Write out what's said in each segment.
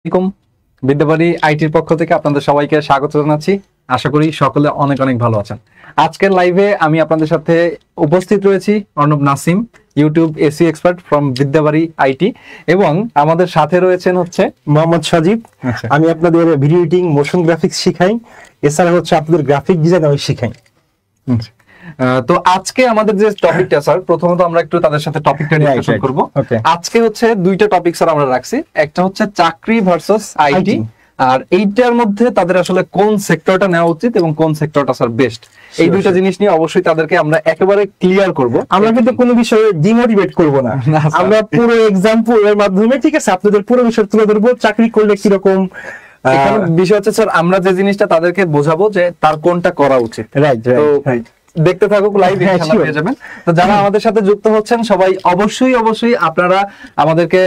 আসসালামু আলাইকুম। বিদ্যাবাড়ি আইটির পক্ষ থেকে আপনাদের সবাইকে স্বাগত জানাচ্ছি। আশা করি সকলে অনেক অনেক ভালো আছেন। আজকের লাইভে আমি আপনাদের সাথে উপস্থিত রয়েছি Arnab Nasim, YouTube AC expert from Bidyabari IT, এবং আমাদের সাথে রয়েছেন হচ্ছে মোহাম্মদ সাজিব। আমি আপনাদের ভিডিও এডিটিং, মোশন গ্রাফিক্স শিখাই, এছাড়া হচ্ছে আপনাদের গ্রাফিক ডিজাইন আমি শিখাই। তো আজকে আমাদের যে টপিকটা স্যার, প্রথমত আমরা একটু তাদের সাথে টপিকটা ডিসকাশন করব। আজকে হচ্ছে দুইটা টপিক স্যার আমরা রাখছি, একটা হচ্ছে চাকরি ভার্সাস আইটি, আর এইটার মধ্যে তাদের আসলে কোন সেক্টরটা নেওয়া উচিত এবং কোন সেক্টরটা স্যার বেস্ট, এই দুইটা জিনিস নিয়ে অবশ্যই তাদেরকে আমরা একেবারে ক্লিয়ার করব। আমরা কিন্তু কোনো বিষয়ে ডিমোটিভেট করব না, আমরা পুরো এক্সাম্পলের মাধ্যমে ঠিক আছে আপনাদের পুরো বিষয় তুলে ধরবো। চাকরি করলে কিরকম বিষয় হচ্ছে স্যার, আমরা যে জিনিসটা তাদেরকে বোঝাবো যে তার কোনটা করা উচিত। Right right. দেখতে থাকুক লাইভ, ইনশাআল্লাহ পেয়ে যাবেন। তো যারা আমাদের সাথে যুক্ত হচ্ছেন সবাই অবশ্যই আপনারা আমাদেরকে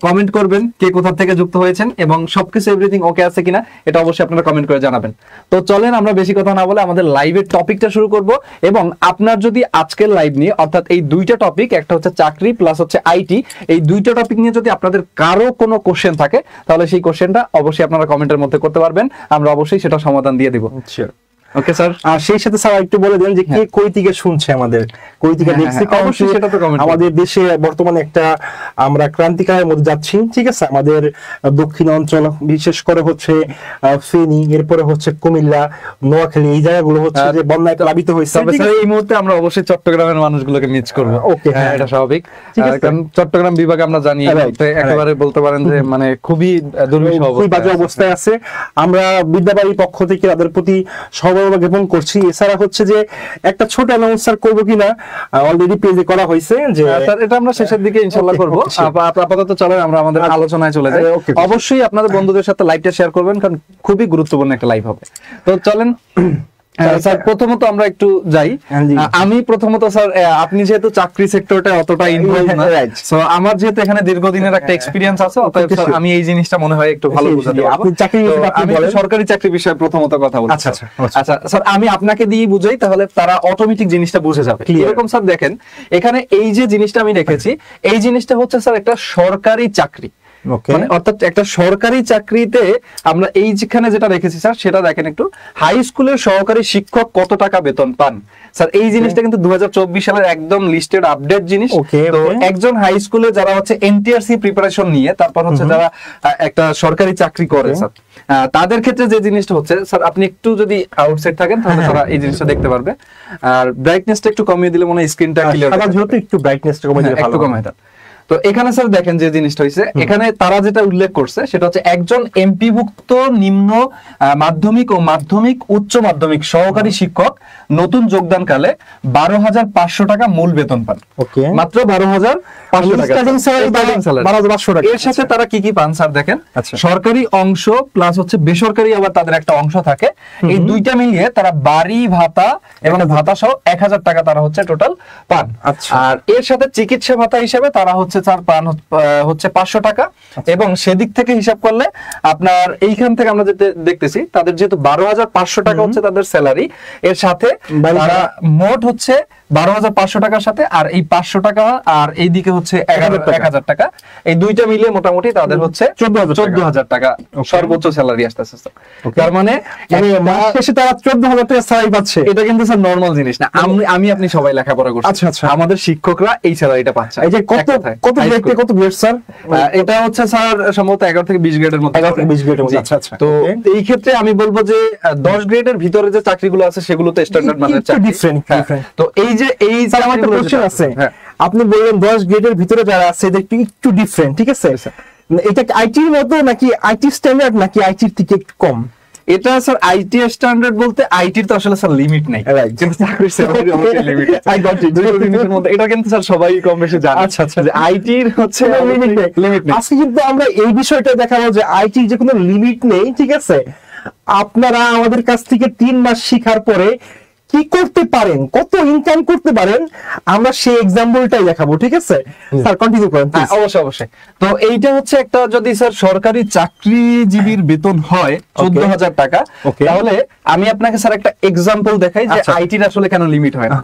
কমেন্ট করবেন কে কোথা থেকে যুক্ত হয়েছেন এবং সবকিছু এভরিথিং ওকে আছে কিনা, এটা অবশ্যই আপনারা কমেন্ট করে জানাবেন। তো চলেন আমরা বেশি কথা না বলে আমাদের লাইভের টপিকটা শুরু করব। এবং আপনার যদি আজকের লাইভ নিয়ে, অর্থাৎ এই দুইটা টপিক, একটা হচ্ছে চাকরি প্লাস হচ্ছে আইটি, এই দুইটা টপিক নিয়ে যদি আপনাদের কারো কোনো কোশ্চেন থাকে তাহলে সেই কোশ্চেনটা অবশ্যই আপনারা কমেন্টের মধ্যে করতে পারবেন, আমরা অবশ্যই সেটা সমাধান দিয়ে দিব। Okay sir. আর সেই সাথে স্যার একটু বলে দেন যে কে কই থেকে শুনছে, আমাদের কই থেকে দেখছে, অবশ্যই সেটা তো কমেন্ট। আমাদের দেশে বর্তমানে একটা আমরা ক্রান্তিকালের মধ্যে যাচ্ছি, ঠিক আছে। আমাদের দক্ষিণ অঞ্চল বিশেষ করে হচ্ছে ফেনী, এরপরে হচ্ছে কুমিল্লা, নোয়াখালী, এই জায়গাগুলো হচ্ছে যে বন্যায় প্লাবিত হয়েছে। এই মুহূর্তে আমরা অবশ্যই চট্টগ্রামের মানুষগুলোকে মিস করব। ওকে, এটা স্বাভাবিক, কারণ চট্টগ্রাম বিভাগে আমরা জানি একেবারে বলতে পারেন যে মানে খুবই দুর্বিষহ অবস্থায় আছে। আমরা বিদ্যাবাড়ির পক্ষ থেকে তাদের প্রতি জ্ঞাপন করছি। এছাড়া হচ্ছে যে একটা ছোট অ্যানাউন্সার করব কিনা অলরেডি পেজে করা হয়েছে, যে এটা আমরা শেষের দিকে ইনশাআল্লাহ করব। আপাতত চলেন আমরা আমাদের আলোচনায় চলে যাই। অবশ্যই আপনাদের বন্ধুদের সাথে লাইভটা শেয়ার করবেন, কারণ খুবই গুরুত্বপূর্ণ একটা লাইভ হবে। তো চলেন স্যার, প্রথমত আমরা একটু যাই। আমি প্রথমত স্যার, আপনি যেহেতু চাকরি সেক্টরটা অতটা ইনভলভ না, সো আমার যেহেতু এখানে দীর্ঘদিনের একটা এক্সপেরিয়েন্স আছে, অতএব স্যার আমি এই জিনিসটা মনে হয় একটু ভালো বুঝাতে পারবো। আপনি চাকরি আমি সরকারি চাকরি বিষয়ে প্রথমত কথা বলছি। আচ্ছা স্যার, আমি আপনাকে দিয়ে বুঝাই, তাহলে তারা অটোমেটিক জিনিসটা বুঝে যাবে। এরকম স্যার দেখেন, এখানে এই যে জিনিসটা আমি রেখেছি, এই জিনিসটা হচ্ছে স্যার একটা সরকারি চাকরি, অর্থাৎ একটা সরকারি চাকরিতে আমরা এই যেখানে যেটা রেখেছি স্যার, সেটা দেখেন একটু। হাই স্কুলের সহকারী শিক্ষক কত টাকা বেতন পান স্যার, এই জিনিসটা কিন্তু 2024 সালের একদম লিস্টেড আপডেট জিনিস। তো একজন হাই স্কুলে যারা হচ্ছে এনটিআরসি প্রিপারেশন নিয়ে তারপর হচ্ছে যারা একটা সরকারি চাকরি করে স্যার, তাদের ক্ষেত্রে যে জিনিসটা হচ্ছে স্যার, আপনি একটু যদি আউটসাইড থাকেন তাহলে তারা এই জিনিসটা দেখতে পারবে। আর ব্রাইটনেসটা একটু কমিয়ে দিলে মনে হয় স্ক্রিনটা ক্লিয়ার হবে, যেহেতু একটু ব্রাইটনেসটা কমিয়ে দিলে ভালো হয়। তো এখানে স্যার দেখেন যে জিনিসটা হয়েছে, এখানে তারা যেটা উল্লেখ করছে সেটা হচ্ছে একজন এমপিভুক্ত নিম্ন মাধ্যমিক ও মাধ্যমিক উচ্চ মাধ্যমিক সহকারী শিক্ষক নতুন যোগদানকালে 12,500 টাকা মূল বেতন পান। মাত্র 12,500 টাকা। এর সাথে তারা কি কি পান স্যার দেখেন, সরকারি অংশ প্লাস হচ্ছে বেসরকারি আবার তাদের একটা অংশ থাকে, এই দুইটা মিলিয়ে তারা বাড়ি ভাতা এবং ভাতা সহ 1,000 টাকা তারা হচ্ছে টোটাল পান। আর এর সাথে চিকিৎসা ভাতা হিসেবে তারা হচ্ছে পান হচ্ছে 500 টাকা। এবং সেদিক থেকে হিসাব করলে আপনার এইখান থেকে আমরা যেটা দেখতেছি, তাদের যেহেতু 12,500 টাকা হচ্ছে তাদের স্যালারি, এর সাথে তারা মোট হচ্ছে 12,500 টাকার সাথে আর এই 500 টাকা আর এইদিকে হচ্ছে 1,000 টাকা, এই দুইটা মিলিয়ে মোটামুটি তাদের হচ্ছে 14,000 টাকা সর্বোচ্চ স্যালারি আসতেছে। তার মানে শেষে তারা 14,000 টাকা স্যালারি পাচ্ছে। এটা কিন্তু স্যার নরমাল জিনিস না, আমি আপনি সবাই লেখাপড়া করছি। আচ্ছা, আমাদের শিক্ষকরা এই স্যালারিটা পাচ্ছে। এই যে কত গ্রেড স্যার, এটা হচ্ছে স্যার সম্ভবত 11 থেকে 20 গ্রেডের মধ্যে। 11 থেকে 20 গ্রেডের মধ্যে। আচ্ছা, তো এই ক্ষেত্রে আমি বলবো যে 10 গ্রেডের ভিতরে যে চাকরিগুলো আছে সেগুলো তো স্ট্যান্ডার্ড মানের চাকরি। তো এই যে আমার একটা কোশ্চেন আছে, আপনি বললেন 10 গ্রেডের ভিতরে যারা আছে এদের একটু ডিফারেন্ট, ঠিক আছে। এটা আইটির মতো নাকি আইটি স্ট্যান্ডার্ড নাকি আইটির থেকে একটু কম? এটা স্যার আইটি স্ট্যান্ডার্ড বলতে আইটির তো আসলে স্যার লিমিট নাই, কিন্তু চাকরির স্যালারি অনেক লিমিট। I got it. দুটো জিনিসের মধ্যে এটা কিন্তু স্যার সবাই কম বেশি জানে। আচ্ছা, যে আইটির হচ্ছে লিমিট নেই। আজকে কিন্তু আমরা এই বিষয়টা দেখাবো যে আইটির যে কোনো লিমিট নেই, ঠিক আছে। আপনারা আমাদের কাছ থেকে 3 মাস শেখার পরে কি করতে পারেন, কত ইনকাম করতে পারেন, আমরা সেই এক্সাম্পলটাই দেখাবো, ঠিক আছে স্যার? কন্টিনিউ করেন। অবশ্যই অবশ্যই। তো এইটা হচ্ছে একটা, যদি স্যার সরকারি চাকরিজীবীর বেতন হয় 14,000 টাকা, তাহলে আমি আপনাকে স্যার একটা এক্সাম্পল দেখাই যে আইটির আসলে কেন লিমিট হয় না।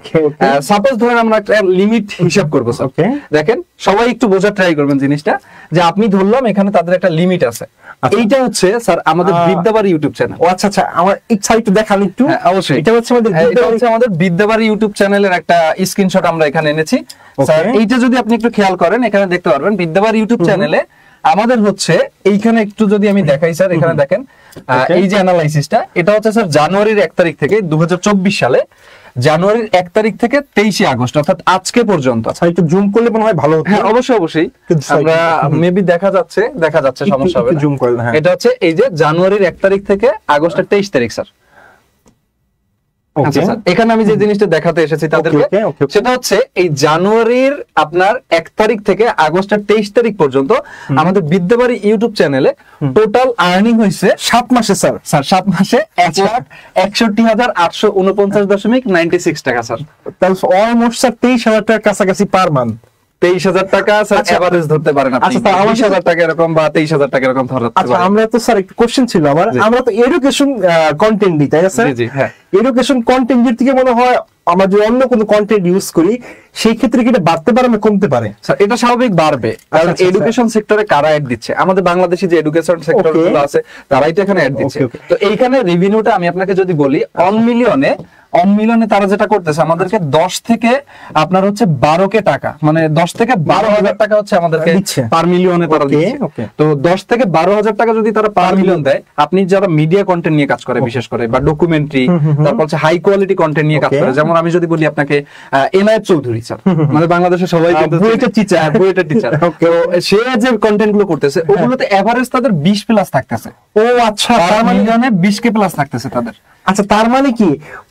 সাপোজ ধরেন আমরা একটা লিমিট হিসাব করবো স্যার। দেখেন সবাই একটু বোঝার ট্রাই করবেন জিনিসটা, যে আপনি ধরলাম এখানে তাদের একটা লিমিট আছে। এইটা হচ্ছে স্যার আমাদের বিদ্যাবাড়ি ইউটিউব চ্যানেল। ও আচ্ছা আচ্ছা, আমার ইচ্ছা একটু দেখান একটু। অবশ্যই। এটা হচ্ছে আমাদের বিদ্যাবাড়ি ইউটিউব চ্যানেলের একটা স্ক্রিনশট আমরা এখানে এনেছি স্যার। এইটা যদি আপনি একটু খেয়াল করেন, এখানে দেখতে পারবেন বিদ্যাবাড়ি ইউটিউব চ্যানেলে আমাদের হচ্ছে এইখানে একটু যদি আমি দেখাই স্যার, এখানে দেখেন এই যে অ্যানালাইসিসটা, এটা হচ্ছে স্যার জানুয়ারির 1 তারিখ থেকে 2024 সালে জানুয়ারির 1 তারিখ থেকে 23 আগস্ট অর্থাৎ আজকে পর্যন্ত। আচ্ছা একটু জুম করলে মনে হয় ভালো হতো। হ্যাঁ অবশ্যই অবশ্যই, আমরা মেবি দেখা যাচ্ছে সমস্যা হবে না। জুম করলে হ্যাঁ। এটা হচ্ছে এই যে জানুয়ারির 1 তারিখ থেকে আগস্টের 23 তারিখ স্যার। আচ্ছা স্যার, এখানে আমি যে জিনিসটা দেখাতে এসেছি তাদেরকে, সেটা হচ্ছে এই জানুয়ারির আপনার 1 তারিখ থেকে আগস্টের 23 তারিখ পর্যন্ত আমাদের বিদ্যাবাড়ি ইউটিউব চ্যানেলে টোটাল আর্নিং হয়েছে 7 মাসে স্যার 7 মাসে 1,61,849.96 টাকা স্যার। তাহলে অলমোস্ট স্যার 23,000 টাকার কাছাকাছি পার মান্থ। 23,000 টাকা স্যার এভারেজ ধরতে পারেন আপনি। আচ্ছা স্যার, 20,000 টাকা এরকম বা 23,000 টাকা এরকম ধরতে পারেন। আচ্ছা আমরা তো স্যার একটা কোশ্চেন ছিল আমার, আমরা তো এডুকেশন কন্টেন্ট দিই তাই না স্যার? জি জি হ্যাঁ। এডুকেশন কন্টেন্টের থেকে মনে হয় আমরা যদি অন্য কোনো কন্টেন্ট ইউজ করি সেই ক্ষেত্রে কি এটা বাড়তে পারে না কমতে পারে? স্যার এটা স্বাভাবিক বাড়বে, কারণ এডুকেশন সেক্টরে কারা অ্যাড দিচ্ছে, আমাদের বাংলাদেশি যে এডুকেশন সেক্টর গুলো আছে তারাই তো এখানে অ্যাড দিচ্ছে। তো এইখানে রিভিনিউটা আমি আপনাকে যদি বলি, অন মিলিয়নে তারা যেটা করতেছে আমাদেরকে 10 থেকে আপনার হচ্ছে 12K টাকা, মানে 10 থেকে 12,000 টাকা হচ্ছে আমাদেরকে পার মিলিয়নে তারা দিচ্ছে। তো 10 থেকে 12,000 টাকা যদি তারা পার মিলিয়ন দেয়, আপনি যারা মিডিয়া কন্টেন্ট নিয়ে কাজ করে বিশেষ করে, বা ডকুমেন্টারি, তারপর হচ্ছে হাই কোয়ালিটি কন্টেন্ট নিয়ে কাজ করে, যেমন আমি যদি বলি আপনাকে এনায়েত চৌধুরী স্যার, মানে বাংলাদেশের সবাই বুয়েটের টিচার, তো সে যে কন্টেন্ট গুলো করতেছে ওগুলোতে এভারেজ তাদের 20 প্লাস থাকতেছে। ও আচ্ছা, পার মিলিয়নে 20K প্লাস থাকতেছে তাদের। আচ্ছা তার মানে কি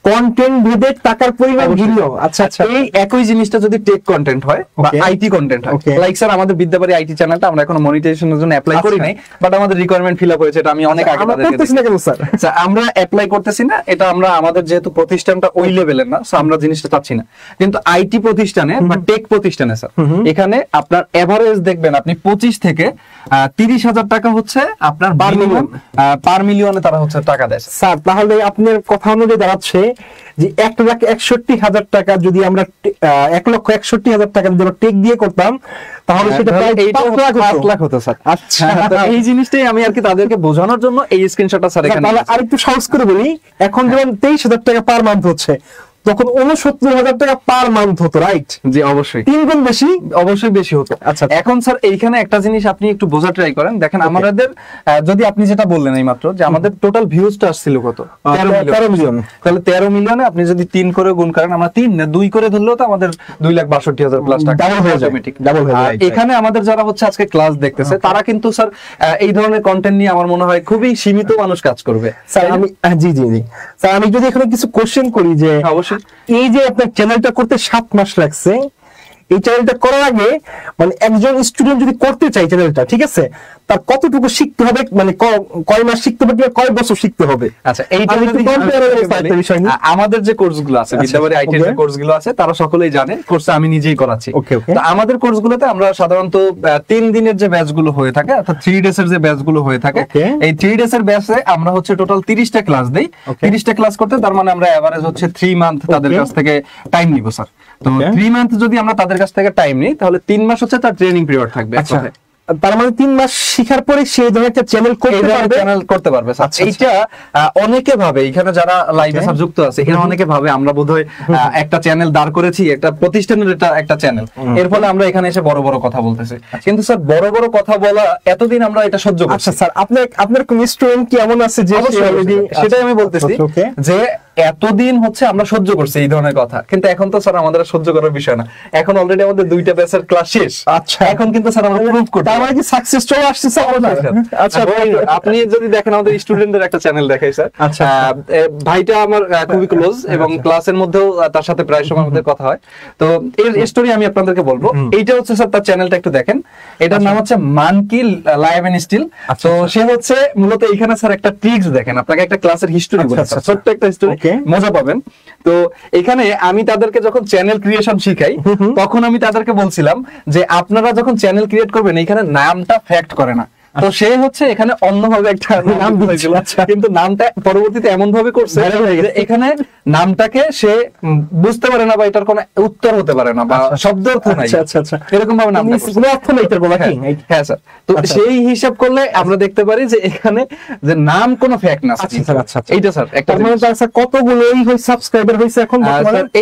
কন্টেন্ট ভেদে টাকার পরিমাণ ভিন্ন? আচ্ছা আচ্ছা, এই একই জিনিসটা যদি টেক কন্টেন্ট হয় বা আইটি কন্টেন্ট হয়, লাইক স্যার আমাদের বিদ্যাবাড়ি আইটি চ্যানেলটা আমরা এখনো মনিটাইজেশনের জন্য অ্যাপ্লাই করি নাই, বাট আমাদের রিকোয়ারমেন্ট ফিল আপ হয়েছে, এটা আমি অনেক আগে তাদেরকে দিয়েছি। স্যার আমরা অ্যাপ্লাই করতেছি না, এটা আমরা আমাদের যেহেতু প্রতিষ্ঠানটা ওই লেভেলের না, সো আমরা জিনিসটা চাচ্ছি না। কিন্তু আইটি প্রতিষ্ঠানে বা টেক প্রতিষ্ঠানে স্যার, এখানে আপনার এভারেজ দেখবেন আপনি 25 থেকে 30,000 টাকা হচ্ছে আপনার পার মিলিয়নে তারা হচ্ছে টাকা দেয় স্যার। তাহলে আপনার কথা অনুযায়ী দাঁড়াচ্ছে যে 1,61,000 টাকা যদি আমরা 1,61,000 টাকা যদি আমরা টেক দিয়ে করতাম তাহলে সেটা প্রায় 5 লাখ হতো স্যার। আচ্ছা, এই জিনিসটাই আমি আর কি তাদেরকে বোঝানোর জন্য এই স্ক্রিনশটটা স্যার এখানে। তাহলে আরেকটু সহজ করে বলি, এখন যেমন 23,000 টাকা পার মান্থ হচ্ছে, তখন 69,000 টাকা পার মান্থ হতো, রাইট? জি অবশ্যই 3 গুণ বেশি, অবশ্যই বেশি হতো। আচ্ছা এখন স্যার এইখানে একটা জিনিস আপনি একটু বোঝা ট্রাই করেন, দেখেন আমাদের যদি আপনি যেটা বললেন এই মাত্র যে আমাদের টোটাল ভিউজটা আসছিল কত, 13 মিলিয়ন। তাহলে 13 মিলিয়নে আপনি যদি 3 করে গুণ করেন, আমরা 3 না 2 করে ধরলেও তো আমাদের 2,62,000 প্লাস টাকা ডাবল হয়ে যাবে। এখানে আমাদের যারা হচ্ছে আজকে ক্লাস দেখতেছে তারা কিন্তু স্যার এই ধরনের কন্টেন্ট নিয়ে আমার মনে হয় খুবই সীমিত মানুষ কাজ করবে। স্যার আমি জি জি জি স্যার, আমি যদি এখানে কিছু কোশ্চেন করি যে অবশ্যই এই যে আপনার চ্যানেলটা করতে 7 মাস লাগছে, এই চ্যানেলটা করার আগে মানে একজন স্টুডেন্ট যদি করতে চাই চ্যানেলটা, ঠিক আছে, তার কতটুকু শিখতে হবে, মানে কয় মাস শিখতে হবে, কয় বছর শিখতে হবে? আচ্ছা এইটা আমাদের যে কোর্সগুলো আছে, বিদ্যাবাড়ি আইটির যে কোর্সগুলো আছে, তারা সকলেই জানে, কোর্সটা আমি নিজেই করাচ্ছি। তো আমাদের কোর্সগুলোতে আমরা সাধারণত 3 দিনের যে ব্যাচগুলো হয়ে থাকে, অর্থাৎ 3 ডেজ এর যে ব্যাচগুলো হয়ে থাকে, এই 3 ডেজ এর ব্যাচে আমরা হচ্ছে টোটাল 30টা ক্লাস দেই। 30টা ক্লাস করতে তার মানে আমরা এভারেজ হচ্ছে 3 মান্থ তাদের কাছ থেকে টাইম নিব স্যার। তো 3 মান্থ যদি আমরা তাদের কাছ থেকে টাইম নিই, তাহলে 3 মাস হচ্ছে তার ট্রেনিং পিরিয়ড থাকবে। তার মানে 3 মাস শিখার পরে সে ধরনের একটা চ্যানেল করতে পারবে। এইটা অনেকে ভাবে, এখানে যারা লাইভে স্যার যুক্ত আছে, এখানে অনেকে ভাবে আমরা বোধহয় একটা চ্যানেল দাঁড় করেছি, একটা প্রতিষ্ঠানের একটা চ্যানেল, এর ফলে আমরা এখানে এসে বড় বড় কথা বলতেছি। কিন্তু স্যার বড় বড় কথা বলা এতদিন আমরা এটা সহ্য করছি। আচ্ছা স্যার, আপনার কোন স্টুডেন্ট কি এমন আছে যে সেটাই আমি বলতেছি যে এতদিন হচ্ছে আমরা সহ্য করছি এই ধরনের কথা, কিন্তু এখন তো স্যার আমাদের সহ্য করার বিষয় না। এখন অলরেডি আমাদের 2টা ব্যাচের ক্লাস শেষ। আচ্ছা, এখন কিন্তু স্যার আমরা প্রুভ করতে তার মানে কি সাকসেস চলে আসছে স্যার? আচ্ছা আপনি যদি দেখেন আমাদের স্টুডেন্টদের একটা চ্যানেল দেখাই স্যার। আচ্ছা ভাইটা আমার খুবই ক্লোজ এবং ক্লাসের মধ্যেও তার সাথে প্রায় সময় আমাদের কথা হয়। তো এর স্টোরি আমি আপনাদেরকে বলবো। এইটা হচ্ছে স্যার তার চ্যানেলটা একটু দেখেন, এটার নাম হচ্ছে মানকি লাইভ এন্ড স্টিল। তো সে হচ্ছে মূলত এখানে স্যার একটা ট্রিক্স দেখেন, আপনাকে একটা ক্লাসের হিস্টোরি বলছি, ছোট্ট একটা হিস্টোরি। মজা পাবেন। তো এখানে আমি তাদেরকে যখন চ্যানেল ক্রিয়েশন শিখাই তখন আমি তাদেরকে বলছিলাম যে আপনারা যখন চ্যানেল ক্রিয়েট করবেন এখানে নামটা ফ্যাক্ট করে না। তো সে হচ্ছে এখানে অন্যভাবে একটা নাম দিয়েছিল, কিন্তু নামটা পরবর্তীতে এমন ভাবে করছে যে এখানে নামটাকে সে বুঝতে পারে না বা এটার কোনো উত্তর হতে পারে না বা শব্দ অর্থ নাই, এরকম ভাবে নাম অর্থ নাই এটার কোনো। হ্যাঁ স্যার, তো সেই হিসাব করলে আমরা দেখতে পারি যে এখানে যে নাম কোনো ফ্যাক্ট না। এইটা স্যার একটা কতগুলো সাবস্ক্রাইবার হয়েছে এখন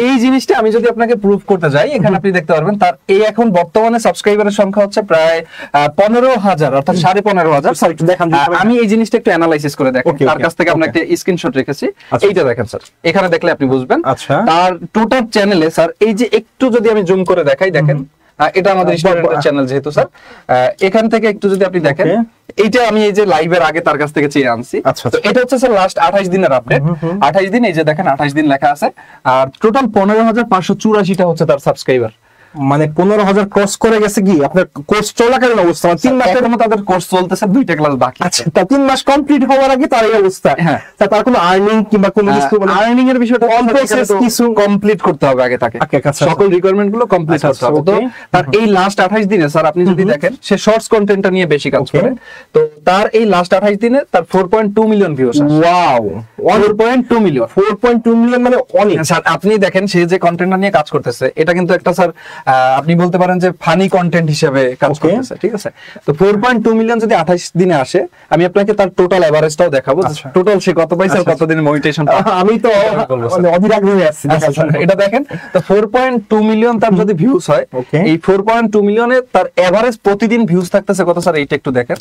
এই জিনিসটা আমি যদি আপনাকে প্রুফ করতে যাই, এখানে আপনি দেখতে পারবেন তার এই এখন বর্তমানে সাবস্ক্রাইবারের সংখ্যা হচ্ছে প্রায় 15,000 অর্থাৎ 15,500। আমি এই জিনিসটা একটু অ্যানালাইসিস করে দেখেন, তার কাছ থেকে আমরা একটা স্ক্রিনশট রেখেছি, এইটা দেখেন স্যার, এখানে দেখলে আপনি বুঝবেন তার টোটাল চ্যানেলে স্যার এই যে একটু যদি আমি জুম করে দেখাই, দেখেন এটা আমাদের স্টুডেন্টের চ্যানেল যেহেতু স্যার, এখান থেকে একটু যদি আপনি দেখেন, এইটা আমি এই যে লাইভের আগে তার কাছ থেকে চেয়ে আনছি। তো এটা হচ্ছে স্যার লাস্ট 28 দিনের আপডেট, 28 দিন, এই যে দেখেন 28 দিন লেখা আছে, আর টোটাল 15,584টা হচ্ছে তার সাবস্ক্রাইবার। মানে 15,000 ক্রস করে গেছে। কি আপনার কোর্স চলাকালীন অবস্থা 3 মাসের মতো তাদের কোর্স চলতেছে, 2টা ক্লাস বাকি। আচ্ছা, তা 3 মাস কমপ্লিট হওয়ার আগে তার এই অবস্থা। হ্যাঁ, তার কোনো আর্নিং কিংবা কোনো কিছু, মানে আর্নিং এর বিষয়টা অন প্রসেস কিছু কমপ্লিট করতে হবে আগে তাকে, সকল রিকোয়ারমেন্ট গুলো কমপ্লিট করতে হবে। তো তার এই লাস্ট 28 দিনে স্যার আপনি যদি দেখেন, সে শর্টস কন্টেন্টটা নিয়ে বেশি কাজ করে, তো তার এই লাস্ট 28 দিনে তার 4.2 million views. Wow, 4.2 million, 4.2 million মানে অনেক স্যার। আপনি দেখেন সে যে কন্টেন্টটা নিয়ে কাজ করতেছে, এটা কিন্তু একটা স্যার আপনি বলতে পারেন যে ফানি কন্টেন্ট হিসেবে কাজ করতেছে, ঠিক আছে? তো 4.2 মিলিয়ন যদি 28 দিনে আসে, আমি আপনাকে তার টোটাল এভারেজটাও দেখাবো, টোটাল সে কত পাইছে আর কতদিন মনিটাইজেশন। আমি তো মানে অধীর আগ্রহে আছি, এটা দেখেন। তো 4.2 মিলিয়ন তার যদি ভিউজ হয়, এই 4.2 মিলিয়নে তার এভারেজ প্রতিদিন ভিউজ থাকতেছে কত স্যার? এইটা একটু দেখেন।